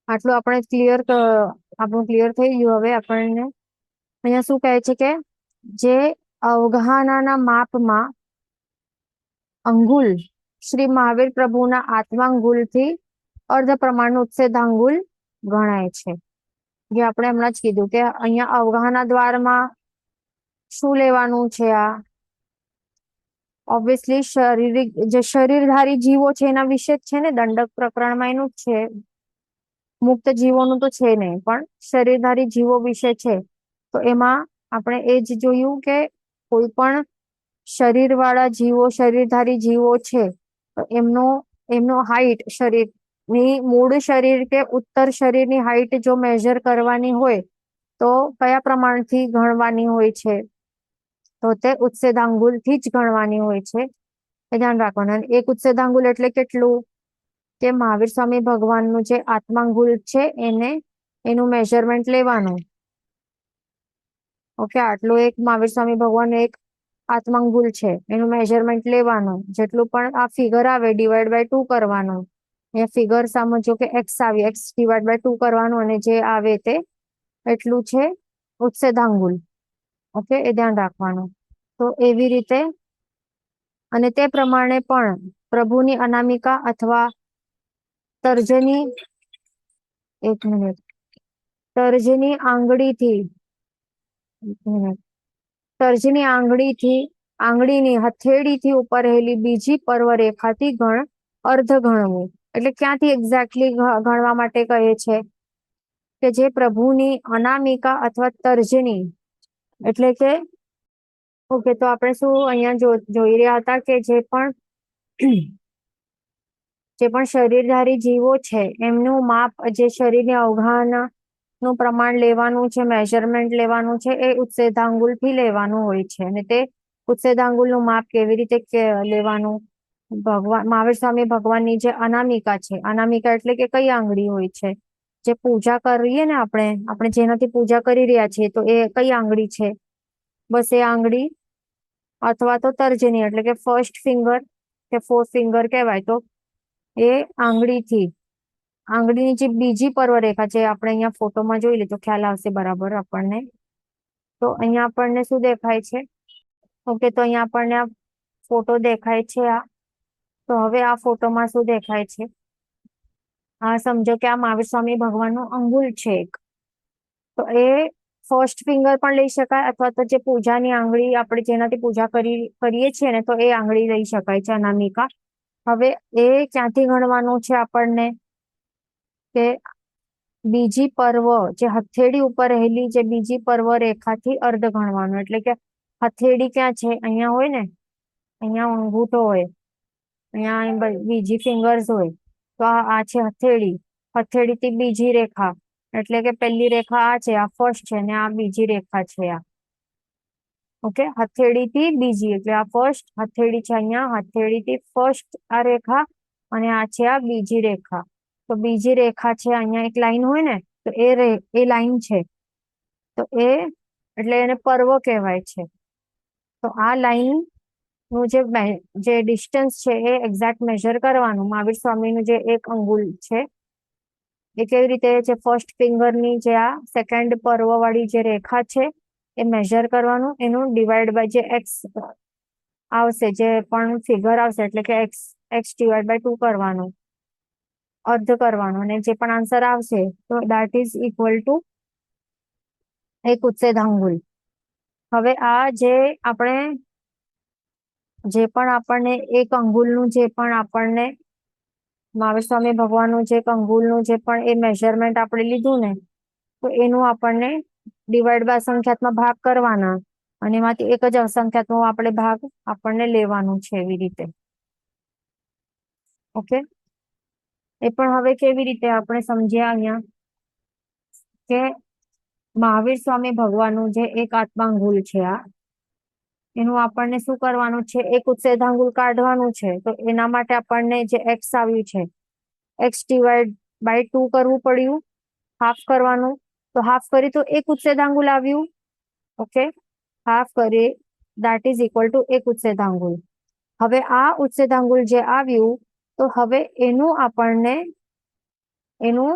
આટલું આપણે આપણું ક્લિયર થઈ ગયું. હવે આપણને અહીંયા શું કહે છે કે જે અવગાહનાના માપમાં અંગુલ શ્રી મહાવીર પ્રભુના આત્માંગુલથી અર્ધ પ્રમાણનું ઉચ્છેદાંગુલ ગણાય છે. જે આપણે હમણાં જ કીધું કે અહીંયા અવગાહના દ્વારમાં શું લેવાનું છે? આ ઓબ્વિયસલી શારીરિક જે શરીરધારી જીવો છે એના વિશે જ છે ને, દંડક પ્રકરણમાં એનું જ છે. મુક્ત જીવોનું તો છે નહીં, પણ શરીરધારી જીવો વિશે છે. તો એમાં આપણે એ જ જોયું કે કોઈ પણ શરીર વાળા જીવો, શરીરધારી જીવો છે, તો એમનો હાઈટ, શરીરની મૂળ શરીર કે ઉત્તર શરીરની હાઈટ જો મેજર કરવાની હોય તો કયા પ્રમાણથી ગણવાની હોય છે? તો તે ઉચ્છેદાંગુલ થી જ ગણવાની હોય છે. એ ધ્યાન રાખવાનું. અને એક ઉચ્છેદાંગુલ એટલે કેટલું? કે મહાવીર સ્વામી ભગવાનનું જે આત્માંગુલ છે એનું મેઝરમેન્ટ લેવાનું. ઓકે, આટલું એક મહાવીર સ્વામી ભગવાનનું એક આત્માંગુલ છે, એનું મેઝરમેન્ટ લેવાનું. જેટલું પણ આ ફિગર આવે ડિવાઈડ બાય 2 કરવાનું. અહીંયા ફિગર સમજો કે એક્સ આવી, એક્સ ડિવાઈડ બાય 2 કરવાનું, અને જે આવે તે એટલું છે ઉચ્છેદાંગુલ. ઓકે, એ ધ્યાન રાખવાનું. તો એવી રીતે અને તે પ્રમાણે પણ પ્રભુની અનામિકા અથવા તર્જની, એક મિનિટ, તર્જની આંગળીથી, તર્જની આંગળીની હથેળીથી ઉપર રહેલી બીજી પર્વરેખાથી અર્ધ ગણવું. એટલે ક્યાંથી એક્ઝેક્ટલી ગણવા માટે કહે છે? કે જે પ્રભુની અનામિકા અથવા તર્જની, એટલે કે ઓકે, તો આપણે શું અહીંયા જોઈ રહ્યા હતા કે જે પણ શરીરધારી જીવો છે એમનું માપ, જે શરીરની અવગાહનાનું પ્રમાણ લેવાનું છે, મેઝરમેન્ટ લેવાનું છે, એ ઉચ્છેદાંગુલ થી લેવાનું હોય છે. અને તે ઉચ્છેદાંગુલનું માપ કેવી રીતે લેવાનું? મહાવીર સ્વામી ભગવાનની જે અનામિકા છે, અનામિકા એટલે કે કઈ આંગળી હોય છે? જે પૂજા કરીએ ને આપણે જેનાથી પૂજા કરી રહ્યા છીએ, તો એ કઈ આંગળી છે? બસ એ આંગળી, અથવા તો તર્જની એટલે કે ફર્સ્ટ ફિંગર કે ફોર્થ ફિંગર કહેવાય. તો એ આંગળીની જે બીજી પર્વરેખા છે, આપણે અહીંયા ફોટોમાં જોઈ લે તો ખ્યાલ આવશે બરાબર આપણને. તો અહીંયા આપણને શું દેખાય છે? ઓકે, તો અહીંયા આપણને આ ફોટો દેખાય છે. તો હવે આ ફોટોમાં શું દેખાય છે? હા, સમજો કે આ મહાવીર સ્વામી ભગવાનનું અંગુલ છે એક. તો એ ફર્સ્ટ ફિંગર પણ લઈ શકાય, અથવા તો જે પૂજાની આંગળી, આપણે જેનાથી પૂજા કરીએ છીએ ને, તો એ આંગળી લઈ શકાય છે, અનામિકા. હવે એ ક્યાંથી ગણવાનું છે આપણને? કે બીજી પર્વ, જે હથેળી ઉપર રહેલી જે બીજી પર્વ રેખાથી અર્ધ ગણવાનું. એટલે કે હથેળી ક્યાં છે? અહીંયા હોય ને, અહીંયા અંગૂઠો હોય, અહીંયા બીજી ફિંગર્સ હોય. તો આ છે હથેળી. હથેળીથી બીજી રેખા, એટલે કે પહેલી રેખા આ છે, આ ફર્સ્ટ છે, ને આ બીજી રેખા છે આ. ઓકે, હથેળીથી બીજી એટલે આ ફર્સ્ટ, હથેળી છે અહીંયા, હથેળીથી ફર્સ્ટ આ રેખા, અને આ છે આ બીજી રેખા. તો બીજી રેખા છે અહીંયા, એક લાઈન હોય ને, તો એ લાઈન છે. તો એટલે એને પર્વ કહેવાય છે. તો આ લાઈન નું જે ડિસ્ટન્સ છે એ એક્ઝેક્ટ મેઝર કરવાનું. મહાવીર સ્વામીનું જે એક અંગુલ છે એ કેવી રીતે છે? ફર્સ્ટ ફિંગરની જે આ સેકન્ડ પર્વ વાળી જે રેખા છે એ મેઝર કરવાનું. એનું ડિવાઈડ બાય જે એક્સ આવશે, જે પણ ફિગર આવશે, એટલે કે એક્સ ડિવાઈડ બાય 2 કરવાનું, અર્ધ કરવાનું, અને જે પણ આન્સર આવશે તો દેટ ઇઝ ઇક્વલ ટુ એક ઉચ્છેદાંગુલ. હવે આ જે પણ આપણને એક અંગુલનું જે પણ આપણને મહાવીર સ્વામી ભગવાનનું જે અંગુલનું જે પણ એ મેઝરમેન્ટ આપણે લીધું ને, તો એનું આપણને ડિવાઈડ બાય અસંખ્યાતમાં ભાગ કરવાના, અને એમાંથી એક જ અસંખ્યાતનો આપણે ભાગ આપણને લેવાનું છે, એવી રીતે. ઓકે, એ પણ હવે કેવી રીતે આપણે સમજ્યા અહીંયા કે મહાવીર સ્વામી ભગવાનનું જે એક આત્માંગુલ છે આ, એનું આપણને શું કરવાનું છે? એક ઉચ્છેદાંગુલ કાઢવાનું છે. તો એના માટે આપણને જે એક્સ આવ્યું છે, એક્સ ડિવાઈડ બાય 2 કરવું પડ્યું, હાફ કરવાનું. તો હાફ કરી તો એક ઉચ્છેદાંગુલ આવ્યું. ઓકે, હાફ કરી that is equal to 1 ઉચ્છેદાંગુલ. હવે આ ઉચ્છેદાંગુલ જે આવ્યું તો હવે એનું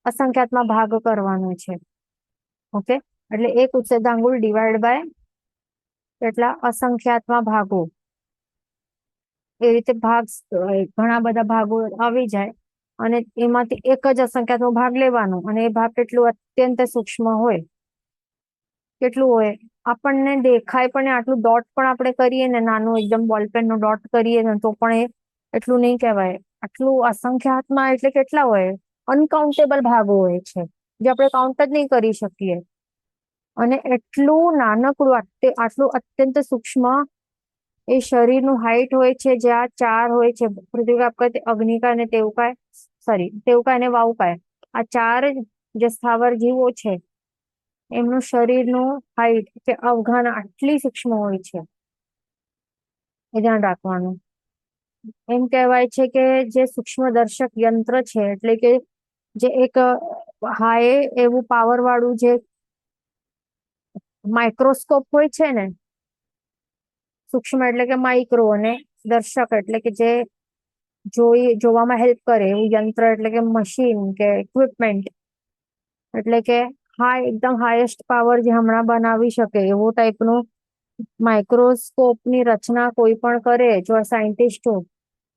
અસંખ્યાતમાં ભાગ કરવાનો છે. ઓકે, એટલે 1 ઉચ્છેદાંગુલ ડિવાઈડ બાય કેટલા અસંખ્યાતમાં ભાગો, એ રીતે ભાગ ઘણા બધા ભાગો આવી જાય અને એમાંથી એક જ અસંખ્યાતનો ભાગ લેવાનો અને એ ભાગ કેટલું અત્યંત સૂક્ષ્મ હોય, કેટલું હોય આપણને દેખાય પણ આટલું ડોટ પણ આપણે કરીએ ને, નાનું એકદમ બોલપેન નો ડોટ કરીએ ને તો પણ એ એટલું નહીં કહેવાય. આટલું અસંખ્યાતમાં એટલે કેટલા હોય, અનકાઉન્ટેબલ ભાગો હોય છે જે આપણે કાઉન્ટ જ નહીં કરી શકીએ. અને એટલું નાનકડું આટલું અત્યંત સૂક્ષ્મ એ શરીરનું હાઈટ હોય છે, જે આ 4 હોય છે, પૃથ્વી, આપકા, અગ્નિકાય અને તેવકાય અને વાયુકાય, આ 4 જે સ્થાવર જીવો છે એમનું શરીરનું હાઈટ કે અવઘાન આટલી સૂક્ષ્મ હોય છે, એ ધ્યાન રાખવાનું. એમ કહેવાય છે કે જે સૂક્ષ્મ દર્શક યંત્ર છે, એટલે કે જે એક હાઈ એવું પાવર વાળું જે માઇક્રોસ્કોપ હોય છે ને, સૂક્ષ્મ એટલે કે માઇક્રો અને દર્શક એટલે કે જે જોવામાં હેલ્પ કરે એવું યંત્ર એટલે કે મશીન કે ઇક્વિપમેન્ટ, એટલે કે એકદમ હાઈએસ્ટ પાવર જે હમણાં બનાવી શકે એવો ટાઈપનું માઇક્રોસ્કોપની રચના કોઈ પણ કરે જો સાયન્ટિસ્ટો,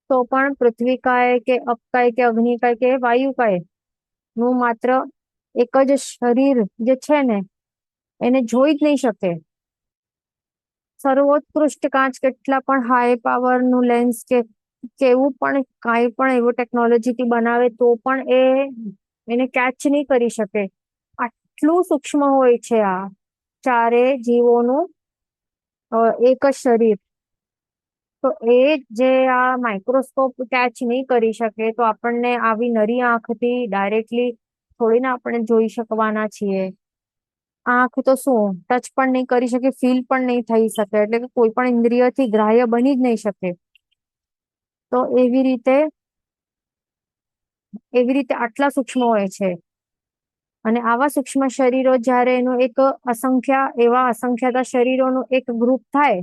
તો પણ પૃથ્વીકાય કે અપકાય કે અગ્નિકાય કે વાયુકાય નું માત્ર એક જ શરીર જે છે ને એને જોઈ જ નહીં શકે. સર્વોત્કૃષ્ટ કાચ કેટલા પણ હાઈ પાવર નું લેન્સ કે કેવું પણ કાંઈ પણ એવું ટેકનોલોજીથી બનાવે તો પણ એને કેચ નહીં કરી શકે. આટલું સૂક્ષ્મ હોય છે આ 4 જીવોનું એક જ શરીર. તો એ જે આ માઇક્રોસ્કોપ કેચ નહીં કરી શકે તો આપણને આવી નરી આંખથી ડાયરેક્ટલી થોડી ના આપણે જોઈ શકવાના છીએ. આંખ તો શું ટચ પણ નહીં કરી શકે, ફીલ પણ નહીં થઈ શકે, એટલે કે કોઈ પણ ઇન્દ્રિયથી ગ્રાહ્ય બની જ નહીં શકે. તો એવી રીતે આટલા સૂક્ષ્મ હોય છે. અને આવા સૂક્ષ્મ શરીરો જ્યારે એનું અસંખ્યાત શરીરોનું એક ગ્રુપ થાય,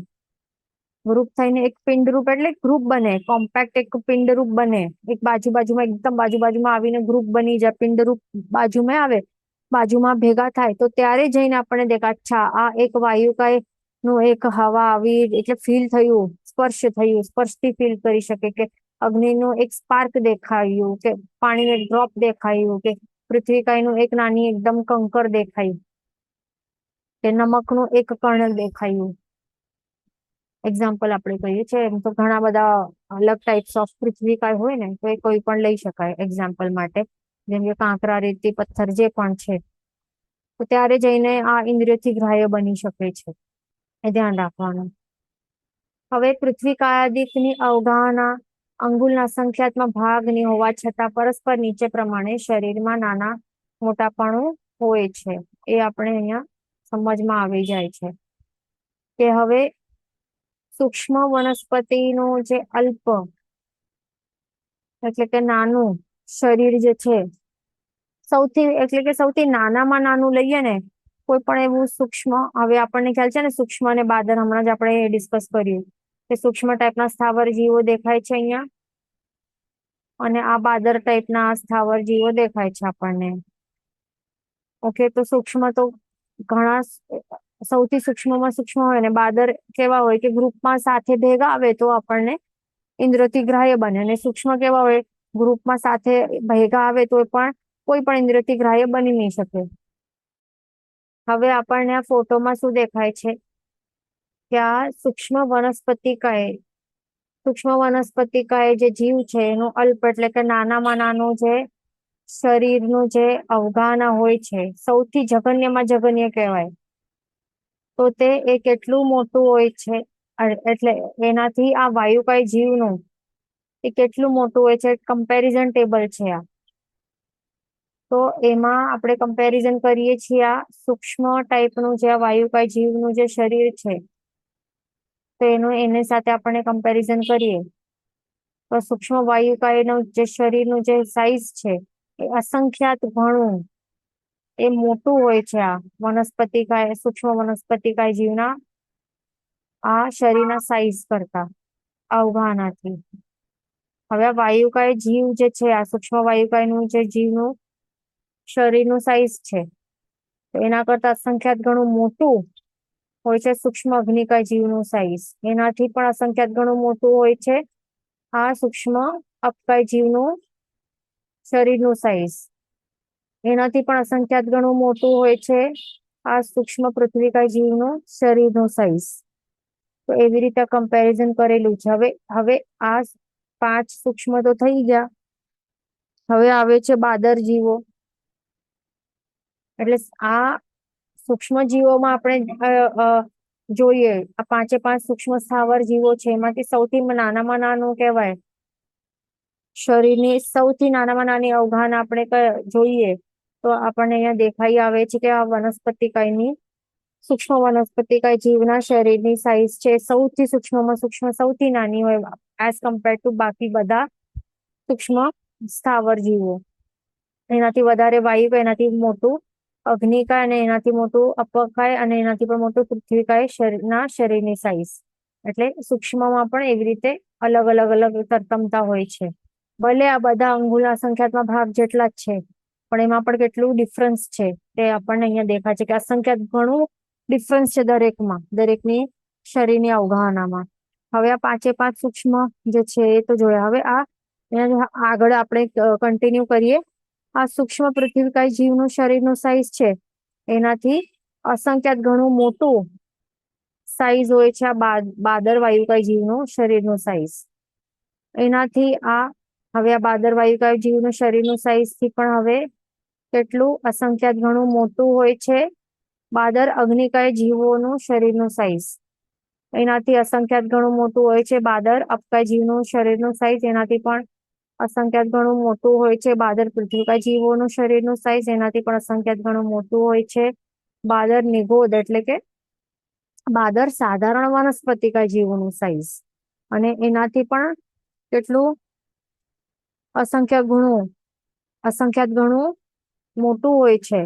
ગ્રુપ થઈને એક પિંડરૂપ એટલે ગ્રુપ બને, કોમ્પેક્ટ એક પિંડરૂપ બને, એક બાજુમાં એકદમ બાજુમાં આવીને ગ્રુપ બની જાય, પિંડરૂપ બાજુમાં આવે, બાજુમાં ભેગા થાય, તો ત્યારે જઈને આપણને દેખાય અચ્છા આ એક વાયુકાય નું એક હવા આવી એટલે ફીલ થયું, સ્પર્શથી ફીલ કરી શકે, કે અગ્નિનું એક સ્પાર્ક દેખાયું, કે પાણીનું એક ડ્રોપ દેખાયું, કે પૃથ્વીકાયનું એક નાની એકદમ કંકર દેખાયું, કે નમકનું એક કણ દેખાયું. એક્ઝામ્પલ આપણે કહીએ છીએ, એમ તો ઘણા બધા અલગ ટાઈપ્સ ઓફ પૃથ્વીકાય હોય ને, તો એ કોઈ પણ લઈ શકાય એક્ઝામ્પલ માટે, જેમ કે કાંકરા, રેતી, પથ્થર જે પણ છે. તો ત્યારે જઈને આ ઇન્દ્રિયથી ગ્રાહ્ય બની શકે છે, એ ધ્યાન રાખવાનું. હવે પૃથ્વી કાયાદિકની અવગાહના અંગુલના સંખ્યાત્મક ભાગની હોવા છતાં પરસ્પર નીચે પ્રમાણે શરીરમાં નાના મોટાપણું હોય છે, એ આપણે અહીંયા સમજમાં આવી જાય છે. કે હવે સૂક્ષ્મ વનસ્પતિનું જે અલ્પ એટલે કે નાનું શરીર જે છે, સૌથી નાનામાં નાનું લઈએ ને કોઈ પણ એવું સૂક્ષ્મ, હવે આપણને ખ્યાલ છે ને સૂક્ષ્મ અને બાદર, હમણાં જ આપણે ડિસ્કસ કર્યું કે સૂક્ષ્મ ટાઈપના સ્થાવર જીવો દેખાય છે અહીંયા, અને આ બાદર ટાઈપના સ્થાવર જીવો દેખાય છે આપણને. ઓકે, તો સૂક્ષ્મ તો ઘણા સૌથી સૂક્ષ્મમાં સૂક્ષ્મ હોય ને બાદર કેવા હોય કે ગ્રુપમાં સાથે ભેગા આવે તો આપણને ઇન્દ્રિયથી ગ્રાહ્ય બને, અને સૂક્ષ્મ કેવા હોય ગ્રુપમાં સાથે ભેગા આવે તો પણ કોઈ પણ ઇન્દ્રિયથી ગ્રાહ્ય બની નહીં શકે. હવે આપણને આ ફોટોમાં શું દેખાય છે કે આ સૂક્ષ્મ વનસ્પતિકાય જે જીવ છે એનું અલ્પ એટલે કે નાનામાં નાનું જે શરીરનું જે અવગાહના હોય છે, સૌથી જઘન્યમાં જઘન્ય કહેવાય, તો તે એ કેટલું મોટું હોય છે, એટલે એનાથી આ વાયુકાય જીવનું એ કેટલું મોટું હોય છે, કમ્પેરિઝન ટેબલ છે આ. તો એમાં આપણે કમ્પેરિઝન કરીએ છીએ આ સૂક્ષ્મ ટાઈપનું જે વાયુકાય જીવનું જે શરીર છે, તો એની સાથે આપણે કમ્પેરિઝન કરીએ તો સૂક્ષ્મ વાયુકાયનું જે શરીરનું જે સાઈઝ છે એ અસંખ્યાત ઘણું એ મોટું હોય છે આ સૂક્ષ્મ વનસ્પતિકાય જીવના આ શરીરના સાઈઝ કરતા અવઘાનાથી. હવે આ વાયુકાય જીવ જે છે, આ સૂક્ષ્મ વાયુકાયનું જે જીવનું શરીરનું સાઈઝ છે, તો એના કરતા અસંખ્યાત ગણું મોટું હોય છે સૂક્ષ્મ અગ્નિકાય જીવનું સાઈઝ. એનાથી પણ અસંખ્યાત ગણું મોટું હોય છે આ સૂક્ષ્મ અપકાય જીવનું શરીરનું સાઈઝ. એનાથી પણ અસંખ્યાત ગણું મોટું હોય છે આ સૂક્ષ્મ પૃથ્વીકાય જીવનું શરીરનું સાઈઝ. તો એવી રીતે કમ્પેરિઝન કરેલું છે. હવે આ 5 સૂક્ષ્મ તો થઈ ગયા. હવે આવે છે બાદર જીવો. એટલે આ સૂક્ષ્મ જીવોમાં આપણે જોઈએ, આ 5 સૂક્ષ્મ સ્થાવર જીવો છે, એમાંથી સૌથી નાનામાં નાનું કહેવાય. શરીરની સૌથી નાનામાં નાની અવઘાન આપણે જોઈએ તો આપણને અહીંયા દેખાઈ આવે છે કે આ વનસ્પતિકાયની સૂક્ષ્મ વનસ્પતિકાય જીવના શરીરની સાઈઝ છે સૌથી સૂક્ષ્મમાં સૂક્ષ્મ, સૌથી નાની હોય એઝ કમ્પેર ટુ બાકી બધા સૂક્ષ્મ સ્થાવર જીવો. એનાથી વધારે વાયુ, એનાથી મોટું અગ્નિકાય, અને એનાથી મોટું અપકાય, અને એનાથી પણ મોટું પૃથ્વીકાય શરીરની સાઈઝ. એટલે સૂક્ષ્મમાં પણ એવી રીતે અલગ અલગ અલગ તરતમતા હોય છે. ભલે આ બધા અંગુલના સંખ્યાત્મક ભાગ જેટલા જ છે, પણ એમાં પણ કેટલું ડિફરન્સ છે તે આપણને અહીંયા દેખાય છે કે અસંખ્યાત ઘણું ડિફરન્સ છે દરેકની શરીરની અવગાહનામાં. હવે આ 5 સૂક્ષ્મ જે છે એ તો જોયા. હવે આગળ આપણે કન્ટિન્યુ કરીએ. આ સૂક્ષ્મ પૃથ્વીકાય જીવનું શરીરનું સાઈઝ છે એનાથી અસંખ્યાત ઘણું મોટું સાઈઝ હોય છે આ બાદર વાયુકાય જીવનું શરીરનું સાઈઝ. એનાથી હવે આ બાદર વાયુકાય જીવનું શરીરનું સાઈઝ થી પણ હવે કેટલું અસંખ્યાત ઘણું મોટું હોય છે બાદર અગ્નિકાય જીવોનું શરીરનું સાઈઝ. એનાથી અસંખ્યાત ઘણું મોટું હોય છે બાદર અપકાય જીવનું શરીરનું સાઈઝ. એનાથી પણ અસંખ્યાત ઘણું મોટું હોય છે બાદર પૃથ્વીકાય જીવોનું શરીરનું સાઈઝ. એનાથી પણ અસંખ્યાત ઘણું મોટું હોય છે બાદર નિગોદ એટલે કે બાદર સાધારણ વનસ્પતિકાય જીવોનું સાઈઝ. અને એનાથી પણ કેટલું અસંખ્યાત ઘણું મોટું હોય છે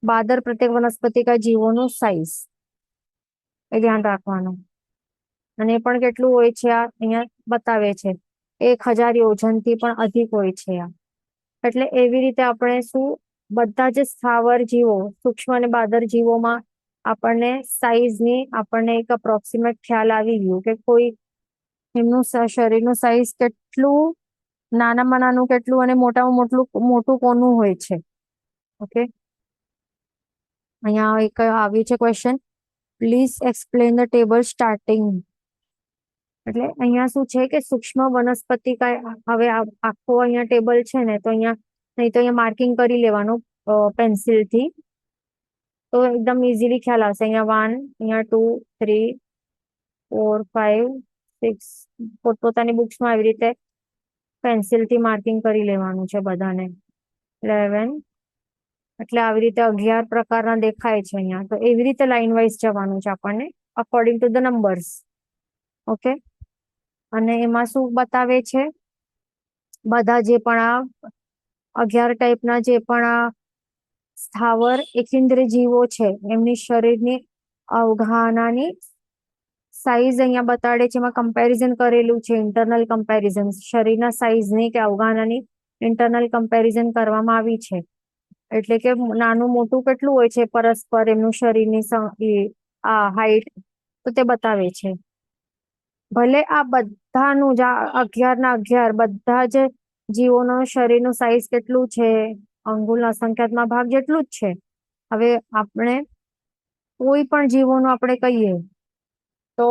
બાદર પ્રત્યેક વનસ્પતિકાય જીવોનું સાઈઝ. એ ધ્યાન રાખવાનું. અને એ પણ કેટલું હોય છે આ અહીંયા બતાવે છે 1000 યોજનથી પણ અધિક હોય છે આ. એટલે એવી રીતે આપણે બધા જ સ્થાવર જીવો, સૂક્ષ્મ અને બાદર જીવોમાં આપણને સાઈઝની આપણને એક અપ્રોક્સિમેટ ખ્યાલ આવી ગયું કે કોઈ એમનું શરીરનું સાઈઝ કેટલું નાનામાં નાનું કેટલું અને મોટામાં મોટું કોનું હોય છે. ઓકે, અહીંયા એક આવ્યું છે question, please explain the table starting. એટલે અહીંયા શું છે કે સૂક્ષ્મ વનસ્પતિકાય, હવે આખો અહીંયા ટેબલ છે ને, તો અહીંયા માર્કિંગ કરી લેવાનું પેન્સિલથી, તો એકદમ ઇઝીલી ખ્યાલ આવશે. અહીંયા 1, અહીંયા 2, 3, 4, 5, 6 પોતપોતાની બુક્સમાં આવી રીતે પેન્સિલથી માર્કિંગ કરી લેવાનું છે બધાને. 11, એટલે આવી રીતે 11 પ્રકારના દેખાય છે અહીંયા. તો એવી રીતે લાઈન વાઇઝ જવાનું છે આપણને according to the numbers. Okay, અને એમાં શું બતાવે છે, બધા જે પણ 11 ટાઈપના જે પણ સ્થાવર એકેન્દ્રીય જીવો છે એમની શરીરની અવગાહનાની સાઈઝ અહીંયા બતાડે છે. એમાં કમ્પેરિઝન કરેલું છે, ઇન્ટરનલ કમ્પેરિઝન, શરીરના સાઈઝની કે અવગાહનાની ઇન્ટરનલ કમ્પેરિઝન કરવામાં આવી છે. એટલે કે નાનું મોટું કેટલું હોય છે પરસ્પર એમનું શરીરની હાઈટ, તો તે બતાવે છે. ભલે આ બધાનું જ 11 બધા જ જીવોનું શરીરનું સાઈઝ કેટલું છે અંગુલના સંખ્યાત્મક ભાગ જેટલું જ છે. હવે આપણે કોઈ પણ જીવોનું આપણે કહીએ તો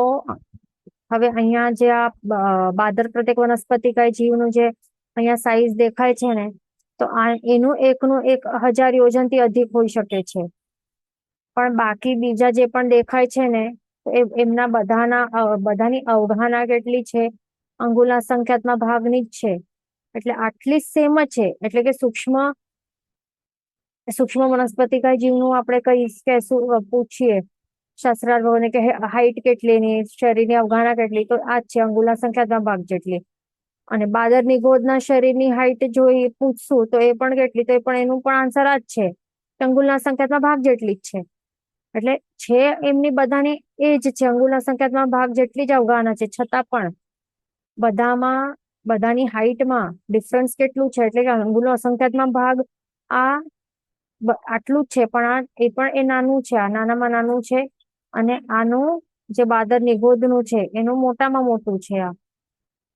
હવે અહીંયા જે બાદર પ્રત્યેક વનસ્પતિકાય જીવનું જે અહીંયા સાઈઝ દેખાય છે ને, તો એનું 1000 યોજનથી અધિક હોઈ શકે છે. પણ બાકી બીજા જે પણ દેખાય છે ને, એમના બધાની અવગાહના કેટલી છે અંગુલના સંખ્યાત્મક ભાગની જ છે. એટલે આટલી સેમ જ છે. એટલે કે સૂક્ષ્મ વનસ્પતિકાય જીવનું આપણે પૂછીએ શાસ્ત્રાર્થોને કે હાઈટ કેટલીની, શરીરની અવગાહના કેટલી, તો આ જ છે અંગુલના સંખ્યાત્મક ભાગ જેટલી. અને બાદર નિગોદના શરીરની હાઈટ જોઈ પૂછશું તો એ પણ કેટલી, તો એ પણ એનું પણ આન્સર આ જ છે, અંગુલના સંખ્યાત્મક ભાગ જેટલી જ છે. એટલે છે એમની બધાની એ જ છે, અંગુલના સંકેતમાં ભાગ જેટલી જ અવગાહના છે, છતાં પણ બધામાં બધાની હાઈટમાં ડિફરન્સ કેટલું છે, એટલે કે અંગુલનો અસંખ્યાતમાં ભાગ આ આટલું જ છે, પણ આ એ પણ એ નાનું છે, આ નાનામાં નાનું છે, અને આનું જે બાદર નિગોદનું છે એનું મોટામાં મોટું છે આ,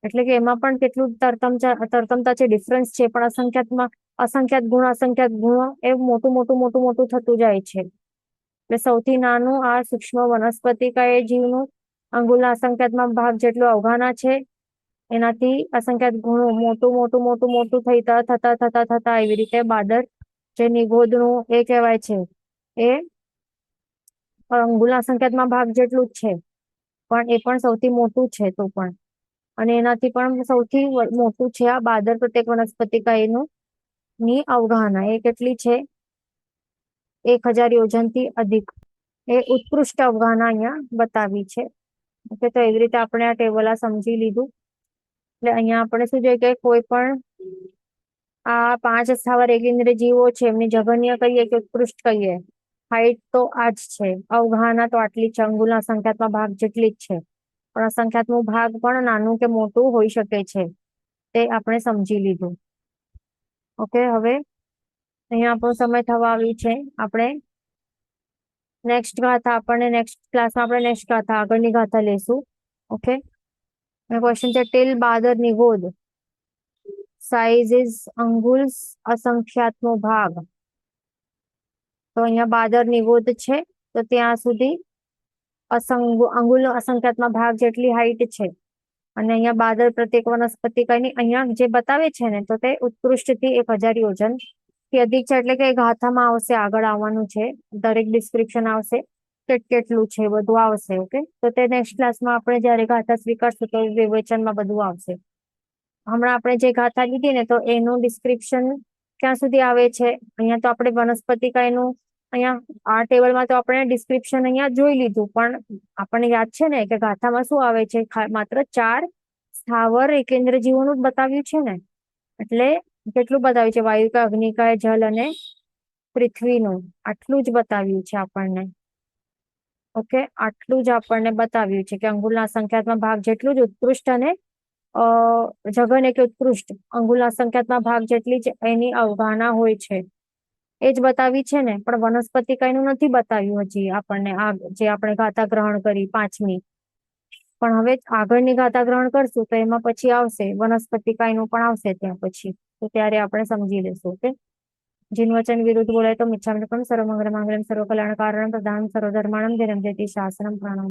એટલે કે એમાં પણ કેટલું તરતમતા છે, ડિફરન્સ છે, પણ અસંખ્યાત ગુણો એ મોટું મોટું મોટું મોટું થતું જાય છે. એટલે સૌથી નાનું આ સૂક્ષ્મ વનસ્પતિકા એ જીવનું અંગુલના અસંખ્યાતમાં ભાગ જેટલું અવગાહના છે, એનાથી અસંખ્યાત ગુણો મોટું મોટું મોટું મોટું થતા એવી રીતે બાદર જે નિગોદનું એ કહેવાય છે, એ અંગુલના અસંખ્યાતમાં ભાગ જેટલું જ છે, પણ એ પણ સૌથી મોટું છે તો પણ, અને એનાથી પણ સૌથી મોટું છે આ બાદર પ્રત્યેક વનસ્પતિકા એનું ની અવગાહના એ કેટલી છે, 1000 યોજનથી અધિક, એ ઉત્કૃષ્ટ અવગાહના અહીંયા બતાવી છે. ઓકે, તો એવી રીતે આપણે આ ટેબલ સમજી લીધું. એટલે અહીંયા આપણે શું જોઈએ કે કોઈ પણ આ 5 સ્થાવર એકેન્દ્રીય જીવો છે એમની જઘન્ય કહીએ કે ઉત્કૃષ્ટ કહીએ, હાઈટ તો આ જ છે, અવગાહના તો આટલી છે, અંગુલના અસંખ્યાતમાં ભાગ જેટલી જ છે, પણ અસંખ્યાતનું ભાગ પણ નાનું કે મોટું હોઈ શકે છે, તે આપણે સમજી લીધું. ઓકે, હવે અહીંયા આપણો સમય થવા આવ્યું છે, આપણે નેક્સ્ટ ગાથા નેક્સ્ટ ક્લાસમાં આપણે નેક્સ્ટ ગાથા આગળની ગાથા લેશું. ઓકે, ક્વેશ્ચન છે ટિલ બાદર નિગોદ સાઇઝ ઇઝ અંગુલ્સ અસંખ્યાતનો ભાગ. તો અહીંયા બાદર નિગોદ છે, તો ત્યાં સુધી અંગુલનો અસંખ્યાતમાં ભાગ જેટલી હાઈટ છે, અને અહીંયા બાદર પ્રત્યેક વનસ્પતિકાની અહીંયા જે બતાવે છે ને, તો તે ઉત્કૃષ્ટથી 1000 યોજન થી અધિક છે, એટલે કે ગાથામાં આવશે, આગળ આવવાનું છે, દરેક ડિસ્ક્રિપ્શન આવશે, કેટલું છે બધું આવશે. ઓકે, તો તે નેક્સ્ટ ક્લાસમાં આપણે જયારે ગાથા સ્વીકારશું તો વિવેચનમાં બધું આવશે. હમણાં આપણે જે ગાથા લીધી ને, તો એનું ડિસ્ક્રિપ્શન ક્યાં સુધી આવે છે, અહીંયા તો આપણે વનસ્પતિકા એનું અહીંયા આ ટેબલમાં તો આપણે ડિસ્ક્રિપ્શન અહીંયા જોઈ લીધું, પણ આપણને યાદ છે ને કે ગાથામાં શું આવે છે, માત્ર 4 સ્થાવર એકેન્દ્ર જીવોનું જ બતાવ્યું છે ને, એટલે કેટલું બતાવ્યું છે, વાયુકા, અગ્નિકાય, જલ અને પૃથ્વીનું, આટલું જ બતાવ્યું છે આપણને. ઓકે, આટલું જ આપણને બતાવ્યું છે કે અંગુલના સંખ્યાત્મક ભાગ જેટલું જ ઉત્કૃષ્ટ અને જઘન કે ઉત્કૃષ્ટ અંગુલના સંખ્યાત્મક ભાગ જેટલી જ એની અવગાહના હોય છે, એ જ બતાવી છે ને, પણ વનસ્પતિકાયનું નથી બતાવ્યું હજી આપણને, આ જે આપણે ગાથા ગ્રહણ કરી 5મી, પણ હવે આગળની ગાથા ગ્રહણ કરશું તો એમાં પછી આવશે વનસ્પતિકાયનું પણ આવશે ત્યાં પછી, તો ત્યારે આપણે સમજી લેશું. ઓકે, जिन वचन विरुद्ध बोलाय तो मिच्छामि दुक्कडं सर्वमंगल मांगल्यं सर्वकल्याणकारणं प्रदानं सर्वधर्माणां जयति शासनं प्रणाम.